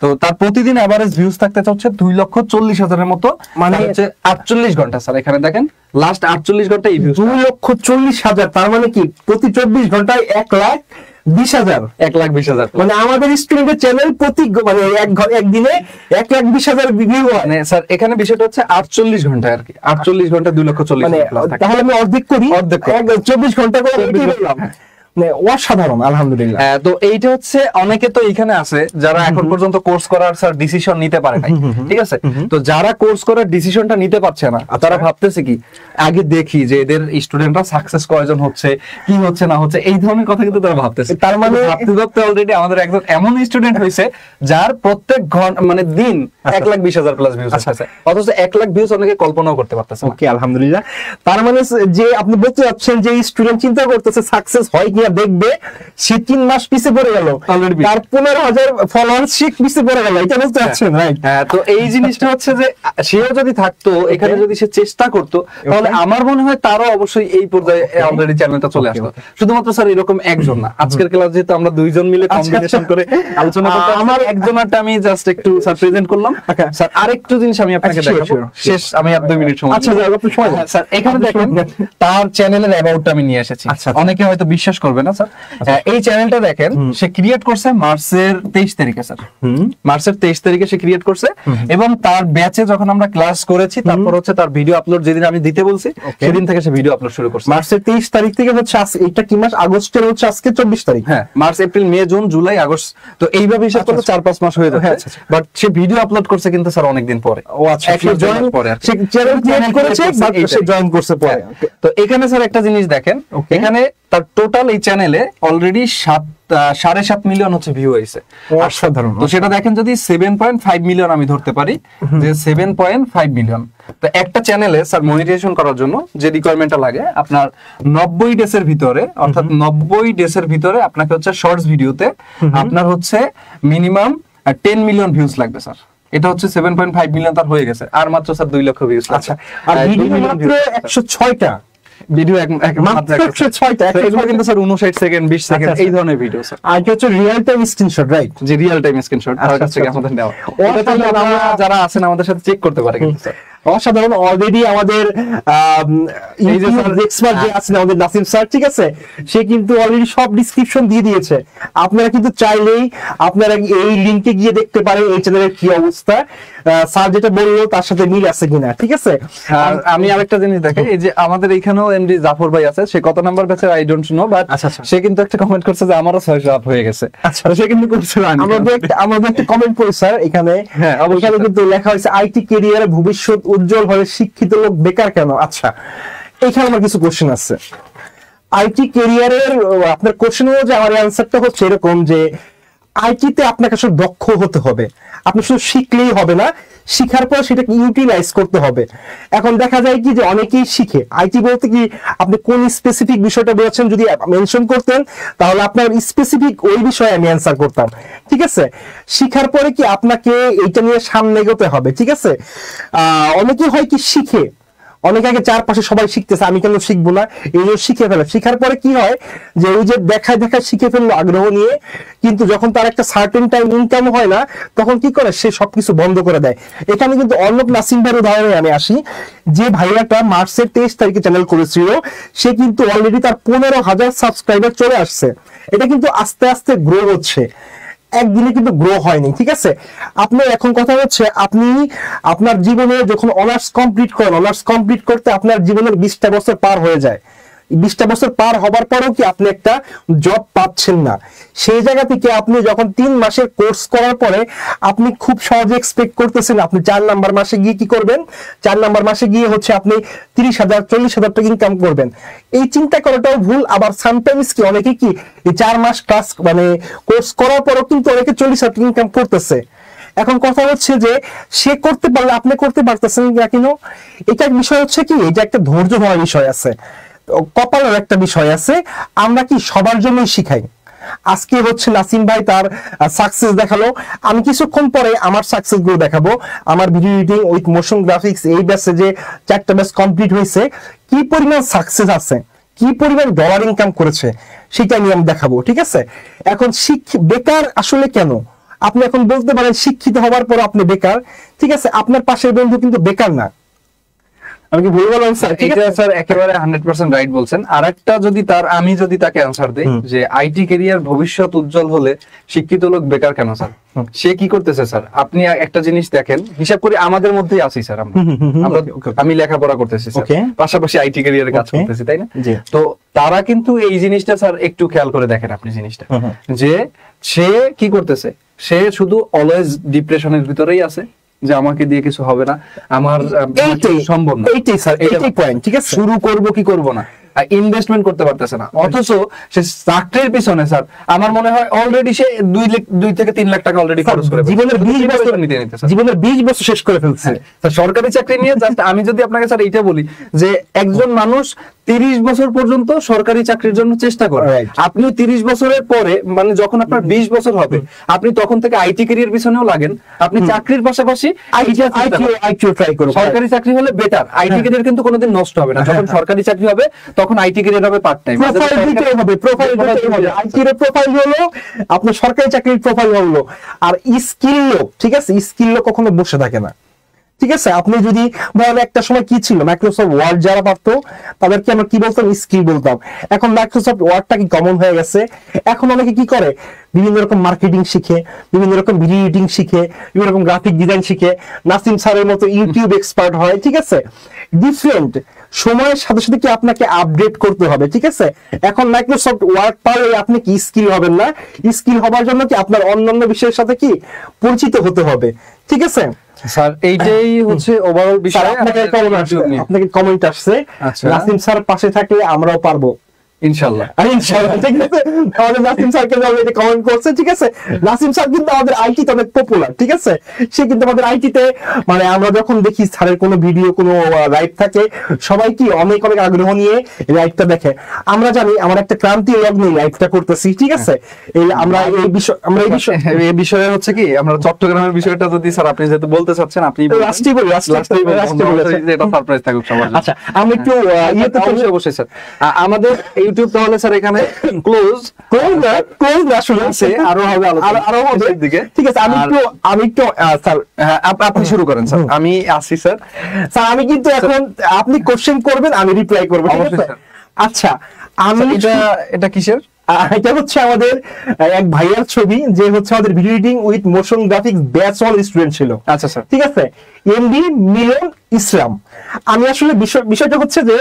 তো তার প্রতিদিন এভারেজ ভিউজ থাকতেছে হচ্ছে 2,40,000 এর মতো, মানে হচ্ছে 48 ঘন্টা স্যার। এখানে দেখেন লাস্ট 48 ঘন্টা এই ভিউজ 2,40,000, তার মানে কি প্রতি 24 ঘন্টায় 1,20,000, 1,20,000। মানে আমাদের স্টুডেন্টের চ্যানেল প্রতি মানে একদিনে 1,20,000 ভিউ হয়। মানে স্যার এখানে বিষয়টা হচ্ছে 48 ঘন্টা আর কি, 48 ঘন্টা 2,40,000। তাহলে আমি অর্ধেক করি, 24 ঘন্টা করে অসাধারণ, আলহামদুলিল্লাহ। তো এইটা হচ্ছে অনেকে তো এইখানে আছে যারা এখন পর্যন্ত কোর্স করার স্যার ডিসিশন নিতে পারে নাই, ঠিক আছে? তো যারা কোর্স করার ডিসিশনটা নিতে পারছে না, তারা ভাবতেছে কি আগে দেখি যে এদের স্টুডেন্টরা সাকসেস কয়জন হচ্ছে, কি হচ্ছে না হচ্ছে, এই ধরনের কথা কিন্তু তারা ভাবতেছে। তার মানে ভাবতে ভাবতে অলরেডি আমাদের একজন এমন স্টুডেন্ট হয়েছে যার প্রত্যেক ঘন্টা মানে দিন 1,20,000 প্লাস ভিউজ আসছে, অথচ 1,00,000 ভিউজ অনেকে কল্পনাও করতে পারতেছে। ওকে, আলহামদুলিল্লাহ। তার মানে যে আপনি বলতে চাচ্ছেন যে স্টুডেন্ট চিন্তা করতেছে সাকসেস হয় কি দেখবে, সে 3 মাস পিছে পড়ে গেল, তার 15,000 ফলোয়ার্স সে পিছে পড়ে গেল, এটা বলতে চাচ্ছেন, রাইট? হ্যাঁ, তো এই জিনিসটা হচ্ছে যে সেও যদি থাকতো এখানে, যদি সে চেষ্টা করতো, তাহলে আমার মনে হয় তারও অবশ্যই এই পর্যায়ে অলরেডি চ্যানেলটা চলে আসতো। শুধুমাত্র স্যার এরকম একজন না, আজকের ক্লাস যেহেতু আমরা দুইজন মিলে কম্বিনেশন করে আলোচনা করতে, আমার একজনটা আমি জাস্ট একটু স্যার প্রেজেন্ট করলাম। স্যার আরেকটু জিনিস আমি আপনাকে দেখাবো, শেষ আমি আর 2 মিনিট সময়। আচ্ছা স্যার, এখানে দেখেন তার চ্যানেলের অ্যাবাউটটা আমি নিয়ে এসেছি। অনেকে হয়তো বিশ্বাস করবে না স্যার, এই চ্যানেলটা দেখেন সে ক্রিয়েট করছে মার্চের 23 তারিখে স্যার, মার্চের 23 তারিখে সে ক্রিয়েট করছে, এবং তার ব্যাচে যখন আমরা ক্লাস করেছি তারপর হচ্ছে তার ভিডিও আপলোড যেদিন আমি দিতে বলছি সেদিন থেকে সে ভিডিও আপলোড শুরু করছে। মার্চের 23 তারিখ থেকে হচ্ছে এইটা কি মাস? আগস্টের হচ্ছে আজকে 24 তারিখ। হ্যাঁ, মার্চ, এপ্রিল, মে, জুন, জুলাই, আগস্ট, তো এইভাবে হিসাব করলে 4-5 মাস হয়ে যাচ্ছে। বাট সে ভিডিও আপলোড করছে কিন্তু স্যার অনেকদিন পরে। ও আচ্ছা, সে জয়েন পরে, সে চ্যানেল ক্রিয়েট করেছে, সে জয়েন করছে পরে। তো এখানে স্যার একটা জিনিস দেখেন, এখানে তার টোটাল এই চ্যানেলে অলরেডি 7.5 মিলিয়ন হচ্ছে ভিউ হয়েছে। অসাধারণ। তো সেটা দেখেন যদি 7.5 মিলিয়ন আমি ধরতে পারি, যে 7.5 মিলিয়ন, তো একটা চ্যানেলে স্যার মনিটাইজেশন করার জন্য যে রিকোয়ারমেন্টটা লাগে আপনার 90 ডেজের ভিতরে, অর্থাৎ 90 ডেজের ভিতরে আপনাকে হচ্ছে শর্টস ভিডিওতে আপনার হচ্ছে মিনিমাম 10 মিলিয়ন ভিউজ লাগবে স্যার। এটা হচ্ছে 7.5 মিলিয়ন তার হয়ে গেছে, আর মাত্র স্যার 2 লক্ষ ভিউজ। আচ্ছা, আর ভিডিও মাত্র 106টা ভিডিও, মাত্র 106টা, এগুলো কিন্তু স্যার 59 সেকেন্ড, 20 সেকেন্ড এই ধরনের ভিডিও স্যার। আর কি হচ্ছে রিয়েল টাইম স্ক্রিনশট, রাইট? যে রিয়েল টাইম স্ক্রিনশট তার কাছ থেকে আমাদের নেওয়া, ওটা তাহলে আমরা যারা আছেন আমাদের সাথে চেক করতে পারে কিন্তু স্যার। অসাধারণ। অলরেডি আমাদের এই যে এক্সপার্ট যে আছেন আমাদের নাসিম স্যার, ঠিক আছে, সে কিন্তু অলরেডি সব ডেসক্রিপশন দিয়ে দিয়েছে। আপনারা কিন্তু চাইলেই আপনারা এই লিংকে গিয়ে দেখতে পারেন এই চ্যানেলের কি অবস্থা, স্যার যেটা বললো তার সাথে মিল আছে কিনা, ঠিক আছে? আর আমি আরেকটা জিনিস দেখাই, এই যে আমাদের এখানেও এমডি জাফর ভাই আছে, সে কত নাম্বার ব্যাচের আই ডোন্ট নো, বাট সে কিন্তু একটা কমেন্ট করছে যে আমারও 600 আপ হয়ে গেছে। আচ্ছা, সে কিন্তু করছে, আমরা একটা কমেন্ট করি স্যার এখানে। হ্যাঁ, এখানে কিন্তু লেখা হয়েছে আইটি ক্যারিয়ারে ভবিষ্যৎ উজ্জ্বল হলে শিক্ষিত লোক বেকার কেন? আচ্ছা, এখানে আমার কিছু কোশ্চেন আছে। আইটি ক্যারিয়ারের আপনার কোশ্চেন অনুযায়ী আমার অ্যান্সারটা হচ্ছে এরকম যে আইটিতে আপনাকে আসলে দক্ষ হতে হবে, আপনি শুধু শিখলেই হবে না, শিখার পর সেটাকে ইউটিলাইজ করতে হবে। এখন দেখা যায় কি যে অনেকেই শিখে, আইটি বলতে কি আপনি কোন স্পেসিফিক বিষয়টা বলছেন যদি মেনশন করতেন তাহলে আপনার স্পেসিফিক ওই বিষয়ে আমি অ্যান্সার করতাম, ঠিক আছে। শিখার পরে কি আপনাকে এইটা নিয়ে সামনে এগোতে হবে, ঠিক আছে। অনেকে হয় কি শিখে, অনেক আগে চারপাশে সবাই শিখতেছে, আমি কেন শিখবো না, এই যে শিখে ফেলে। শিখার পরে কি হয় যে ওই যে দেখায় শিখে ফেললো আগ্রহ নিয়ে, কিন্তু যখন তার একটা সার্টেন টাইম ইনকাম হয় না তখন কি করে সে সবকিছু বন্ধ করে দেয়। এখানে কিন্তু অর্ণব নাসিম ভাইয়ের উদাহরণে আমি আসি, যে ভাইয়াটা মার্চের 23 তারিখে চ্যানেল করেছিল, সে কিন্তু অলরেডি তার 15,000 সাবস্ক্রাইবার চলে আসছে। এটা কিন্তু আস্তে আস্তে গ্রো হচ্ছে, একদিনে কিন্তু গ্রো হয়নি, ঠিক আছে। আপনার এখন কথা হচ্ছে আপনি আপনার জীবনে যখন অনার্স কমপ্লিট করেন, অনার্স কমপ্লিট করতে আপনার জীবনের 20টা বছর পার হয়ে যায়। 20টা বছর পার হবার পরেও কি আপনি একটা জব পাচ্ছেন না, সেই জায়গা থেকে আপনি যখন 3 মাসের কোর্স করার পরে আপনি খুব সহজে এক্সপেক্ট করতেছেন আপনি 4 নাম্বার মাসে গিয়ে কি করবেন, 4 নাম্বার মাসে গিয়ে হচ্ছে আপনি 30,000 40,000 টাকা ইনকাম করবেন। এই চিন্তা করাটাও ভুল। আবার সামটাইমস কি অনেকে কি এই 4 মাস ক্লাস মানে কোর্স করার পরও কিন্তু অনেকে 40,000 টাকা ইনকাম করতেছে। এখন কথা হচ্ছে যে সে করতে পারলে আপনি করতে পারতেছেন না কেন? এটা বিষয় হচ্ছে কি, এটা একটা ধৈর্য ধরার বিষয় আছে, কপালের একটা বিষয় আছে। আমরা কি সবার জন্যই শিখাই? আজকে হচ্ছে নাসিম ভাই তার সাকসেস দেখালো, আমি কিছুক্ষণ পরে আমার সাকসেস গুলো দেখাবো। আমার video editing with motion graphics এই ব্যাচে যে 4টা ব্যাচ কমপ্লিট হয়েছে, কি পরিমাণ সাকসেস আছে, কি পরিমাণ ডলার ইনকাম করেছে সেটা নিয়ে আমি দেখাবো, ঠিক আছে। এখন বেকার আসলে কেন? আপনি এখন বলতে পারেন শিক্ষিত হওয়ার পর আপনি বেকার, ঠিক আছে। আপনার পাশের বন্ধু কিন্তু বেকার না। আমি কি ভুল বললাম স্যার? এটা স্যার একেবারে 100% রাইট বলছেন। আরেকটা যদি আমি যদি তাকে অ্যানসার দেই যে আইটি ক্যারিয়ার ভবিষ্যৎ উজ্জ্বল হলে শিক্ষিত লোক বেকার কেন স্যার? সে কি করতেছে স্যার? আপনি একটা জিনিস দেখেন, হিসাব করি আমাদের মধ্যেই আছি স্যার, আমি লেখাপড়া করতেছি স্যার, পাশাপাশি আইটি ক্যারিয়ারে কাজ করতেছি, তাই না? তো তারা কিন্তু এই জিনিসটা স্যার একটু খেয়াল করে দেখেন আপনি জিনিসটা, যে সে কি করতেছে, সে শুধু অলওয়েজ ডিপ্রেশনের ভিতরেই আছে যে আমাকে দিয়ে কিছু হবে না, আমার সম্ভব না, এইটাই স্যার, এইটাই পয়েন্ট, ঠিক আছে। শুরু করব কি করব না, ইনভেস্টমেন্ট করতে পারতেছে না, অথচ সে চাকরির পিছনে স্যার আমার মনে হয় অলরেডি সে 2 থেকে 3 লাখ টাকা অলরেডি খরচ করে জীবনের 20 বছর শেষ করে ফেলছে। সরকারি চাকরি নিয়ে জাস্ট আমি যদি আপনাকে স্যার এইটা বলি যে একজন মানুষ 30 বছর পর্যন্ত সরকারি চাকরির জন্য চেষ্টা করে, আপনি 30 বছরের পরে মানে যখন আপনার 20 বছর হবে আপনি তখন থেকে আইটি ক্যারিয়ার পিছনেও লাগেন, আপনি চাকরির পাশাপাশি আইটি ট্রাই করুন। সরকারি চাকরি হলে বেটার, আইটি ক্যারিয়ার কিন্তু কোনোদিন নষ্ট হবে না। যখন সরকারি চাকরি হবে তখন আইটি ক্যারিয়ার হবে পার্ট টাইম, প্রোফাইল হলো আপনার সরকারি চাকরির প্রোফাইল হলো। আর স্কিল লোক, ঠিক আছে, স্কিল লোক কখনো বসে থাকে না, ঠিক আছে। আপনি যদি ধরেন একটা সময় কি ছিল, মাইক্রোসফট ওয়ার্ড যারা পারতো তাদেরকে আমরা কি বলতাম, স্কিল বলতাম। এখন মাইক্রোসফট ওয়ার্ডটা কি কমন হয়ে গেছে, এখন অনেকে কি করে বিভিন্ন রকম মার্কেটিং শিখে, বিভিন্ন রকম ভিডিও এডিটিং শিখে, বিভিন্ন রকম গ্রাফিক ডিজাইন শিখে, নাসিম স্যারের মতো ইউটিউব এক্সপার্ট হয়, ঠিক আছে। ডিফারেন্ট সময়ের সাথে সাথে কি আপনাকে আপডেট করতে হবে, ঠিক আছে। এখন মাইক্রোসফট ওয়ার্ড পারলে আপনি কি স্কিল হবেন না, স্কিল হবার জন্য কি আপনার অন্যান্য বিষয়ের সাথে কি পরিচিত হতে হবে, ঠিক আছে স্যার। এইটাই হচ্ছে ওভারঅল বিষয়। আপনাকে কমেন্ট আসছে, নাসিম স্যার পাশে থাকলে আমরাও পারবো ইনশাআল্লাহ, ইনশাআল্লাহ, ঠিক আছে। আমাদের নাসিম স্যারকে অলরেডি কমেন্ট করছে, ঠিক আছে। নাসিম স্যার কিন্তু আমাদের আইটিতে অনেক পপুলার, ঠিক আছে। সে কিন্তু আমাদের আইটিতে মানে আমরা যখন দেখি স্যারের কোনো ভিডিও কোনো লাইভ থাকে সবাই কি অনেক অনেক আগ্রহ নিয়ে লাইভটা দেখে। আমরা জানি আমার একটা ক্রান্তি লগ্নে লাইভটা করতেছি, ঠিক আছে। এই আমরা এই বিষয়ে হচ্ছে কি আমরা চট্টগ্রামের বিষয়টা যদি স্যার আপনি যেহেতু বলতে চাচ্ছেন আপনি লাস্টে বলি, এটা সারপ্রাইজ থাকুক সবার। আচ্ছা আমি একটু ইয়েতে অবশ্যই স্যার আমাদের ইউটিউব তাহলে স্যার এখানে ক্লোজ আসলে আছে, আরো হবে আরো হবে দিকে, ঠিক আছে। আমি একটু স্যার আপনি শুরু করেন স্যার, আমি আসি স্যার। স্যার আমি কিন্তু এখন আপনি কোশ্চেন করবেন আমি রিপ্লাই করব, ঠিক আছে। আচ্ছা আমি এটা কিসের? এটা হচ্ছে আমাদের এক ভাইয়ার ছবি, যে হচ্ছে আমাদের video editing with motion graphics batch 1 student ছিল। আচ্ছা স্যার, ঠিক আছে, এমডি মিলন ইসলাম। আমি আসলে বিষয়টা হচ্ছে যে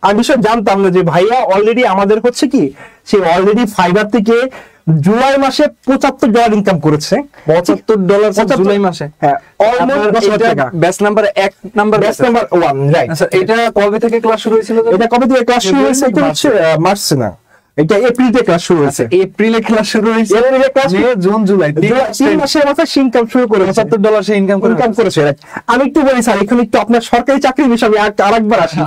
আমি বিষয় জানতাম না যে ভাইয়া অলরেডি আমাদের হচ্ছে কি সে অলরেডি ফাইবার থেকে জুলাই মাসে $75 ইনকাম করেছে। $75 জুলাই মাসে? হ্যাঁ, অলমোস্ট 10,000 টাকা। Batch number 1 number, batch number 1, right. আচ্ছা, এটা কবে থেকে ক্লাস শুরু হয়েছিল? এটা কবে থেকে ক্লাস শুরু হয়েছে? এটা হচ্ছে মার্চে না, এটা এপ্রিলে ক্লাস শুরু হয়েছে। এপ্রিলে ক্লাস শুরু হয়েছে, এপ্রিলে ক্লাস, মে, জুন, জুলাই 3 মাসের মাথায় ইনকাম শুরু করে $75 সে ইনকাম করেছে। আমি একটু বলি স্যার, এখানে একটু আপনার সরকারি চাকরির বিষয়ে আরেকবার আসি।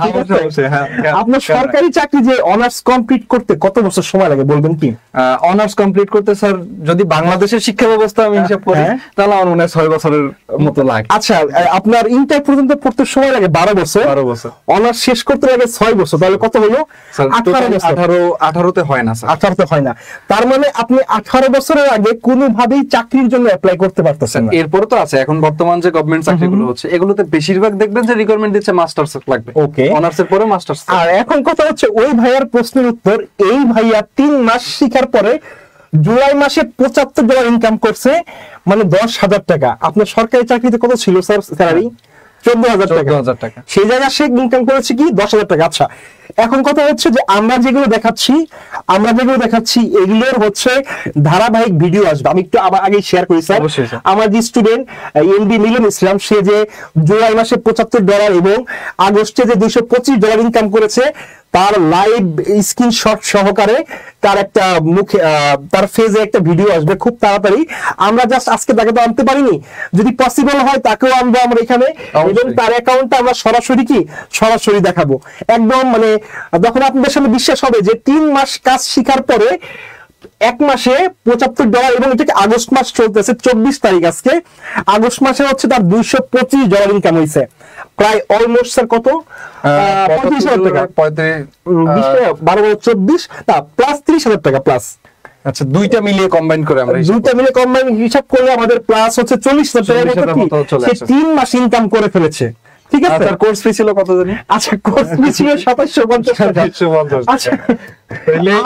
আপনার সরকারি চাকরি যে অনার্স কমপ্লিট করতে কত বছর সময় লাগে বলবেন কি? অনার্স কমপ্লিট করতে স্যার যদি বাংলাদেশের শিক্ষা ব্যবস্থা আমি হিসাব করি তাহলে আমার মনে হয় 6 বছরের মতো লাগে। আচ্ছা, আপনার ইন্টার পর্যন্ত পড়তে সময় লাগে 12 বছর, অনার্স শেষ করতে লাগে 6 বছর, তাহলে কত হলো? 18 বছর। 18তে হয় না স্যার, 18তে হয় না। তার মানে আপনি 18 বছরের আগে কোনোভাবেই চাকরির জন্য অ্যাপ্লাই করতে পারতেছেন না। এরপর তো আছে এখন বর্তমান যে গভর্নমেন্ট চাকরিগুলো হচ্ছে এগুলোতে বেশিরভাগ দেখবেন যে রিকোয়ারমেন্ট দিচ্ছে মাস্টার্স লাগবে। ওকে, অনার্স এর পরে মাস্টার্স। আর এখন কথা হচ্ছে ওই ভাইয়ার প্রশ্নের উত্তর, এই ভাইয়া 3 মাস শিখার পরে জুলাই মাসে $75 ইনকাম করছে, মানে 10,000 টাকা। আপনার সরকারি চাকরিতে কত ছিল স্যার স্যালারি? 14,000 টাকা। সেই জায়গায় সে ইনকাম করেছে কি 10,000 টাকা। আচ্ছা, এখন কথা হচ্ছে যে আমরা যেগুলো দেখাচ্ছি এগুলোর হচ্ছে ধারাবাহিক ভিডিও আসবে। আমি একটু আবার আগে শেয়ার করি স্যার, আমার যে স্টুডেন্ট এমবি মিলন ইসলাম, সে যে জুলাই মাসে $75 এবং আগস্টে যে $225 ইনকাম করেছে, তার লাইভ স্ক্রিনশট সহকারে তার একটা মুখে তার ফেজে একটা ভিডিও আসবে খুব তাড়াতাড়ি। আমরা জাস্ট আজকে তাকে তো আনতে পারিনি, যদি পসিবল হয় তাকেও আনবো আমরা এখানে, এবং তার অ্যাকাউন্টটা আমরা সরাসরি দেখাবো একদম। মানে যখন আপনাদের সামনে বিশ্বাস হবে যে 3 মাস কাজ শিখার পরে 1 মাসে $75, এবং এটাকে আগস্ট মাস চলতেছে, 24 তারিখ আজকে, আগস্ট মাসে হচ্ছে তার $225 ইনকাম হয়েছে। প্রায় অলমোস্ট স্যার কত? 35,000 টাকা। 24 না প্লাস 30,000 টাকা প্লাস। আচ্ছা, দুইটা মিলিয়ে কম্বাইন করে আমরা হিসাব করলে আমাদের প্লাস হচ্ছে 40,000 টাকা মতো। সে 3 মাস ইনকাম করে ফেলেছে, ঠিক আছে? তার কোর্স ফি ছিল কত জানি? আচ্ছা, কোর্স ফি ছিল 2750 টাকা। আচ্ছা,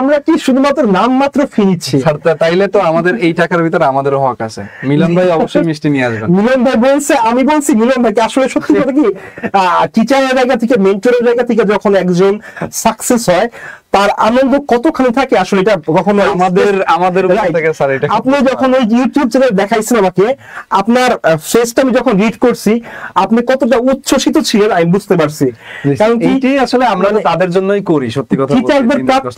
আমরা কি শুধুমাত্র নামমাত্র ফি নিচ্ছি? তাইলে তো আমাদের এই টাকার ভিতরে আমাদেরও হক আছে। মিলন ভাই অবশ্যই মিষ্টি নিয়ে আসবেন। মিলন ভাই বলছে, আমি বলছি মিলন ভাইকে আসলে সত্যি কথা কি, টিচারের জায়গা থেকে, মেন্টরের জায়গা থেকে যখন একজন সাকসেস হয় তার আনন্দ কতখানি থাকে আসলে এটা কখনো আমাদের থেকে স্যার। এটা আপনি যখন ওই ইউটিউব চ্যানেল দেখাইছেন আমাকে, আপনার ফেসটা আমি যখন রিড করছি, আপনি কতটা উচ্ছ্বসিত ছিলেন আমি বুঝতে পারছি। কারণ এইটাই আসলে আমরা তাদের জন্যই করি, সত্যি কথা বলতে।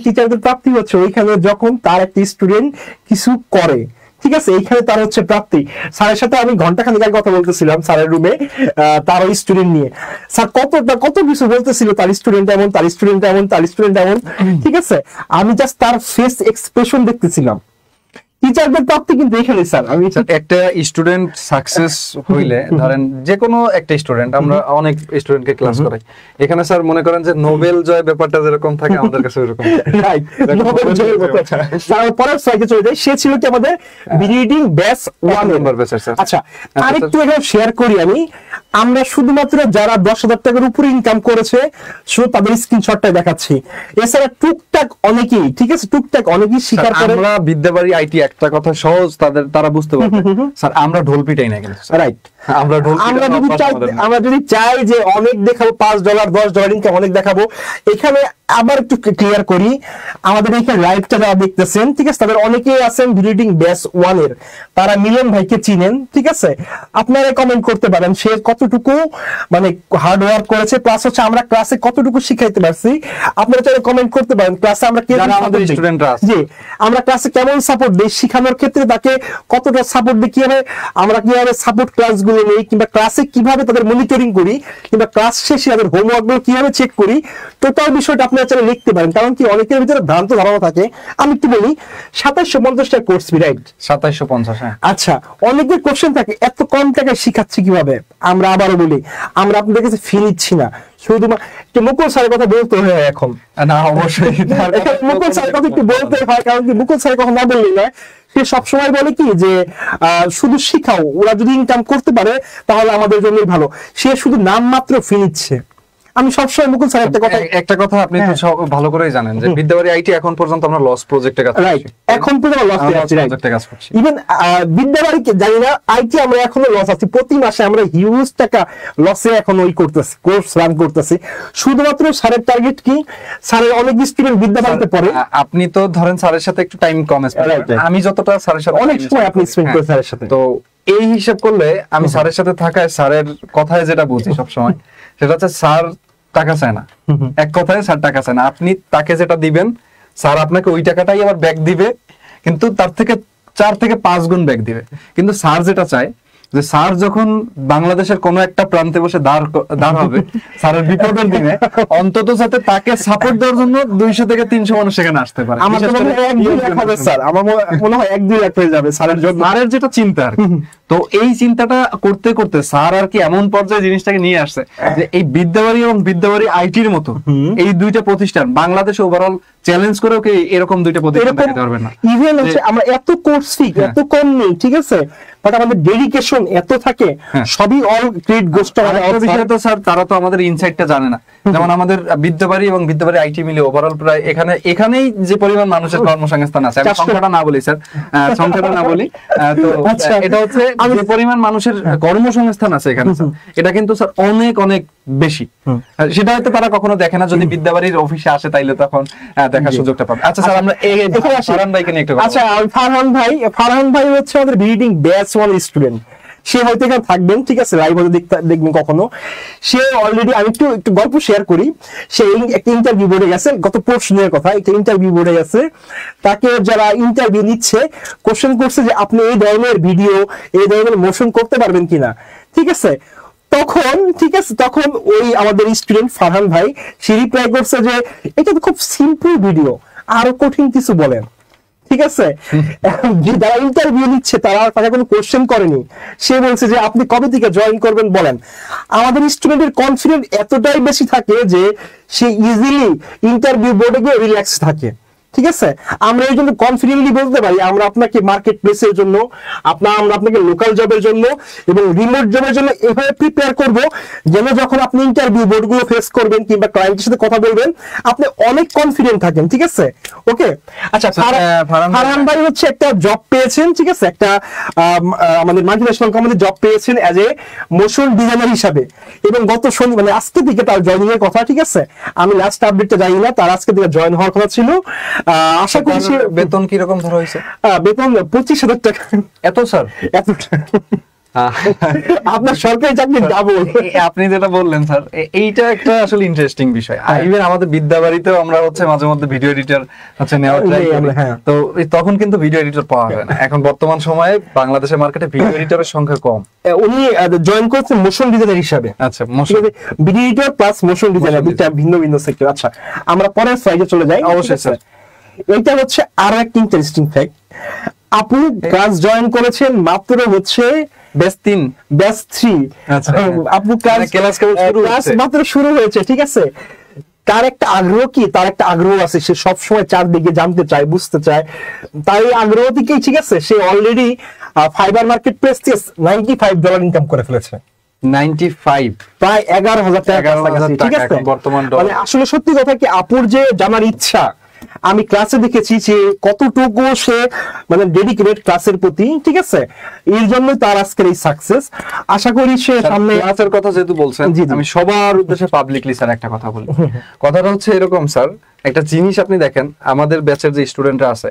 টিচারদের প্রাপ্তি হচ্ছে ওইখানে যখন তার একটা স্টুডেন্ট কিছু করে, ঠিক আছে? এইখানে তার হচ্ছে প্রাপ্তি। স্যারের সাথে আমি ঘন্টাখানেক আগে কথা বলতেছিলাম স্যারের রুমে, তার ওই স্টুডেন্ট নিয়ে। স্যার কত কিছু বলতেছিল, তার স্টুডেন্ট এমন, ঠিক আছে? আমি জাস্ট তার ফেস এক্সপ্রেশন দেখতেছিলাম। টিচারদের প্রাপ্তি কিন্তু এখানে স্যার। আমি একটা স্টুডেন্ট সাকসেস হইলে, ধরেন যে কোনো একটা স্টুডেন্ট, আমরা অনেক স্টুডেন্টকে ক্লাস করাই, এখানে স্যার মনে করেন যে নোবেল জয় ব্যাপারটা যেরকম থাকে আমাদের কাছে ওরকম। রাইট, নোবেল জয় ব্যাপারটা। স্যার পরের স্লাইডে চলে যাই, সে ছিল কি আমাদের রিডিং ব্যাচ 1 নাম্বার ব্যাচের স্যার। আচ্ছা, আরেকটু এখানে শেয়ার করি আমি, আমরা শুধুমাত্র যারা 10,000 টাকার উপরে ইনকাম করেছে শুধু তাদের স্ক্রিনশটটা দেখাচ্ছি। এছাড়া টুকটাক অনেকেই, ঠিক আছে, টুকটাক অনেকেই স্বীকার করে। আমরা বিদ্যাবাড়ি আইটি একটা কথা সহজ তারা বুঝতে পারবে স্যার, আমরা ঢোল পিটাই না কিন্তু। রাইট, আমরা যদি চাই যে অনেক দেখাবো, $5 $10 ইনকাম অনেক দেখাবো। এখানে আবার একটু ক্লিয়ার করি, আমাদের এখানে লাইভটা যারা দেখতেছেন, ঠিক আছে, তাদের অনেকেই আছেন রিডিং ব্যাচ 1 এর, তারা মিলন ভাইকে চিনেন, ঠিক আছে? আপনারা কমেন্ট করতে পারেন সে কতটুকু মানে হার্ড ওয়ার্ক করেছে, প্লাস হচ্ছে আমরা ক্লাসে কতটুকু শিখাইতে পারছি। আপনারা চাইলে কমেন্ট করতে পারেন ক্লাসে আমরা আমাদের স্টুডেন্টরা, জি, আমরা ক্লাসে কেমন সাপোর্ট দেই, শেখানোর ক্ষেত্রে তাকে কতটা সাপোর্ট দিই, কিভাবে আমরা কিভাবে সাপোর্ট ক্লাসগুলো নেই, কিংবা ক্লাসে কিভাবে তাদের মনিটরিং করি, কিংবা ক্লাস শেষে তাদের হোমওয়ার্ক গুলো কিভাবে চেক করি, টোটাল বিষয়টা আপনারা চাইলে লিখতে পারেন। কারণ কি অনেকের ভিতরে ভ্রান্ত ধারণা থাকে। আমি একটু বলি, 2750 টাকা কোর্স ফি, রাইট? 2750। হ্যাঁ। আচ্ছা, অনেকের কোশ্চেন থাকে এত কম টাকায় শিখাচ্ছি কিভাবে? আমরা আবারও বলি, আমরা আপনাদের কাছে ফি নিচ্ছি না, শুধুমাত্র মুকুল স্যারের কথা বলতে হয় এখন। না, অবশ্যই মুকুল স্যারের কথা একটু বলতে হয়, কারণ কি মুকুল স্যারের কথা না বললেই নয়। সে সবসময় বলে কি যে শুধু শিখাও, ওরা যদি ইনকাম করতে পারে তাহলে আমাদের জন্যই ভালো। সে শুধু নামমাত্র ফি নিচ্ছে, আমি সবসময় মুকুল স্যার একটা কথা আপনি তো ভালো করেই জানেন যে বিদ্যাবাড়ি আইটি এখন পর্যন্ত আমরা লস প্রজেক্টে কাজ করছি, এখন পর্যন্ত লস প্রজেক্টে কাজ করছি। ইভেন বিদ্যাবাড়িকে জানি না আইটি আমরা এখনো লস আছি, প্রতি মাসে আমরা হিউজ টাকা লসে এখন ওই করতেছি, কোর্স রান করতেছি। শুধুমাত্র স্যারের টার্গেট কি, স্যারের অনেক স্টুডেন্ট বিদ্যাবাড়িতে পড়ে। আপনি তো ধরেন স্যারের সাথে একটু টাইম কম স্পেন্ড করেন, আমি যতটা স্যারের সাথে অনেক সময় আপনি স্পেন্ড করেন স্যারের সাথে। তো এই হিসাব করলে আমি স্যারের সাথে থাকায় স্যারের কথায় যেটা বুঝি সব সময় সেটা হচ্ছে স্যার টাকা চায় না, এক কথায় স্যার টাকা চায় না। আপনি তাকে যেটা দিবেন স্যার আপনাকে ওই টাকাটাই আবার ব্যাক দিবে, কিন্তু তার থেকে 4 থেকে 5 গুণ ব্যাক দিবে। কিন্তু স্যার যেটা চায় যে স্যার যখন বাংলাদেশের কোন একটা প্রান্তে বসে দাঁড় হবে স্যারের বিপদের দিনে, অন্তত যাতে তাকে সাপোর্ট দেওয়ার জন্য 200 থেকে 300 মানুষ সেখানে আসতে পারে। আমার মনে হয় 1-2 লাখ হবে স্যার, আমার মনে হয় 1-2 লাখ হয়ে যাবে স্যারের জন্য, স্যারের যেটা চিন্তা আর কি। তো এই চিন্তাটা করতে করতে স্যার আর কি এমন পর্যায়ে জিনিসটাকে নিয়ে আসছে যে এই বিদ্যাবাড়ি এবং বিদ্যাবাড়ি আইটির মতো এই দুইটা প্রতিষ্ঠান বাংলাদেশে ওভারঅল চ্যালেঞ্জ করেও কি এরকম দুইটা প্রতিষ্ঠান দেখাতে পারবে না। ইভেন হচ্ছে আমরা এত কোর্স ফি এত কম নেই, ঠিক আছে, বাট আমাদের ডেডিকেশন এত থাকে, সবই অল ক্রেডিট গোস টু আমাদের বিষয়। তো স্যার তারা তো আমাদের ইনসাইটটা জানে না, যেমন আমাদের বিদ্যাবাড়ি এবং বিদ্যাবাড়ি আইটি মিলে ওভারঅল প্রায় এখানেই যে পরিমাণ মানুষের কর্মসংস্থান আছে, আমি সংখ্যাটা না বলি স্যার, সংখ্যাটা না বলি, তো এটা হচ্ছে যে পরিমাণ মানুষের কর্মসংস্থান আছে এখানে এটা কিন্তু স্যার অনেক অনেক বেশি। সেটা হয়তো তারা কখনো দেখে না, যদি বিদ্যাবাড়ির অফিসে আসে তাইলে তখন দেখার সুযোগটা পাবে। আচ্ছা স্যার আমরা ফারহান ভাইকে নিয়ে একটু কথা। আচ্ছা ফারহান ভাই হচ্ছে আমাদের বিডিং ব্যাচ 1 স্টুডেন্ট, সে হয়তো এখানে থাকবেন, ঠিক আছে, লাইভ হয়তো দেখবেন কখনো। সে অলরেডি, আমি একটু গল্প শেয়ার করি, সে একটা ইন্টারভিউ বোর্ডে গেছে, গত প্রশ্নের কথা, একটা ইন্টারভিউ বোর্ডে গেছে, তাকে যারা ইন্টারভিউ নিচ্ছে কোশ্চেন করছে যে আপনি এই ধরনের ভিডিও, এই ধরনের মোশন করতে পারবেন কিনা, ঠিক আছে। তখন ওই আমাদের স্টুডেন্ট ফারহান ভাই সে রিপ্লাই করছে যে এটা তো খুব সিম্পল ভিডিও, আরো কঠিন কিছু বলেন, ঠিক আছে। যে যারা ইন্টারভিউ নিচ্ছে তারা তাকে কোনো কোশ্চেন করেনি, সে বলছে যে আপনি কবে থেকে জয়েন করবেন বলেন। আমাদের স্টুডেন্টের কনফিডেন্স এতটাই বেশি থাকে যে সে ইজিলি ইন্টারভিউ বোর্ডে গিয়ে রিল্যাক্স থাকে, ঠিক আছে। আমরা এই জন্য কনফিডেন্টলি বলতে পারি আমরা আপনাকে মার্কেট প্লেসের জন্য, আমরা আপনাকে লোকাল জবের জন্য এবং রিমোট জবের জন্য এভাবে প্রিপেয়ার করব যেন যখন আপনি ইন্টারভিউ বোর্ডগুলো ফেস করবেন কিংবা ক্লায়েন্টের সাথে কথা বলবেন আপনি অনেক কনফিডেন্ট থাকেন, ঠিক আছে। ওকে, আচ্ছা, ফারহান ভাই হচ্ছে একটা জব পেয়েছেন, ঠিক আছে, একটা আমাদের মাল্টিন্যাশনাল কোম্পানি জব পেয়েছেন অ্যাজ এ মোশন ডিজাইনার হিসাবে, এবং গত শনি মানে আজকে থেকে তার জয়েনিং এর কথা, ঠিক আছে। আমি লাস্ট আপডেটটা জানি না, তার আজকে থেকে জয়েন হওয়ার কথা ছিল। আশা করি বেতন কি রকম ধরা হয়েছে? বেতন 25,000 টাকা। এত স্যার? এত আপনার সরকারি চাকরি ডাবল। আপনি যেটা বললেন স্যার, এইটা একটা আসলে ইন্টারেস্টিং বিষয়। ইভেন আমাদের বিদ্যাবাড়িতেও আমরা হচ্ছে মাঝে মধ্যে ভিডিও এডিটর হচ্ছে নেওয়ার ট্রাই করি, তো তখন কিন্তু ভিডিও এডিটর পাওয়া যায় না। এখন বর্তমান সময়ে বাংলাদেশের মার্কেটে ভিডিও এডিটরের সংখ্যা কম। উনি জয়েন করেছেন মোশন ডিজাইনার হিসাবে। আচ্ছা, motion video editor plus motion designer, দুটো ভিন্ন ভিন্ন সেক্টর। আচ্ছা, আমরা পরের স্লাইডে চলে যাই। অবশ্যই স্যার। এটা হচ্ছে আরো একটা ইন্টারেস্টিং ফ্যাক্ট, আপনি ক্লাস জয়েন করেছেন মাত্র হচ্ছে ব্যাচ 3। আচ্ছা, আপনি ক্লাস মাত্র শুরু হয়েছে, ঠিক আছে। তার একটা আগ্রহ কি, তার একটা আগ্রহ আছে, সে সবসময় চারদিকে জানতে চায়, বুঝতে চায়, তাই আগ্রহ থেকেই, ঠিক আছে, সে অলরেডি ফাইবার মার্কেট প্লেস থেকে $95 ইনকাম করে ফেলেছে। 95 প্রায় 11,000 টাকা, ঠিক আছে। মানে আসলে সত্যি কথা কি, আপুর যে জানার ইচ্ছা, আমি ক্লাসে দেখেছি যে কতটুকু সে মানে ডেডিকেটেড ক্লাসের প্রতি, ঠিক আছে, এর জন্য তার আজকের এই সাকসেস। আশা করি সে সামনে ক্লাসের কথা যেহেতু বলছেন, আমি সবার উদ্দেশ্যে পাবলিকলি স্যার একটা কথা বলি। কথাটা হচ্ছে এরকম স্যার, একটা জিনিস আপনি দেখেন, আমাদের ব্যাচের যে স্টুডেন্টরা আছে,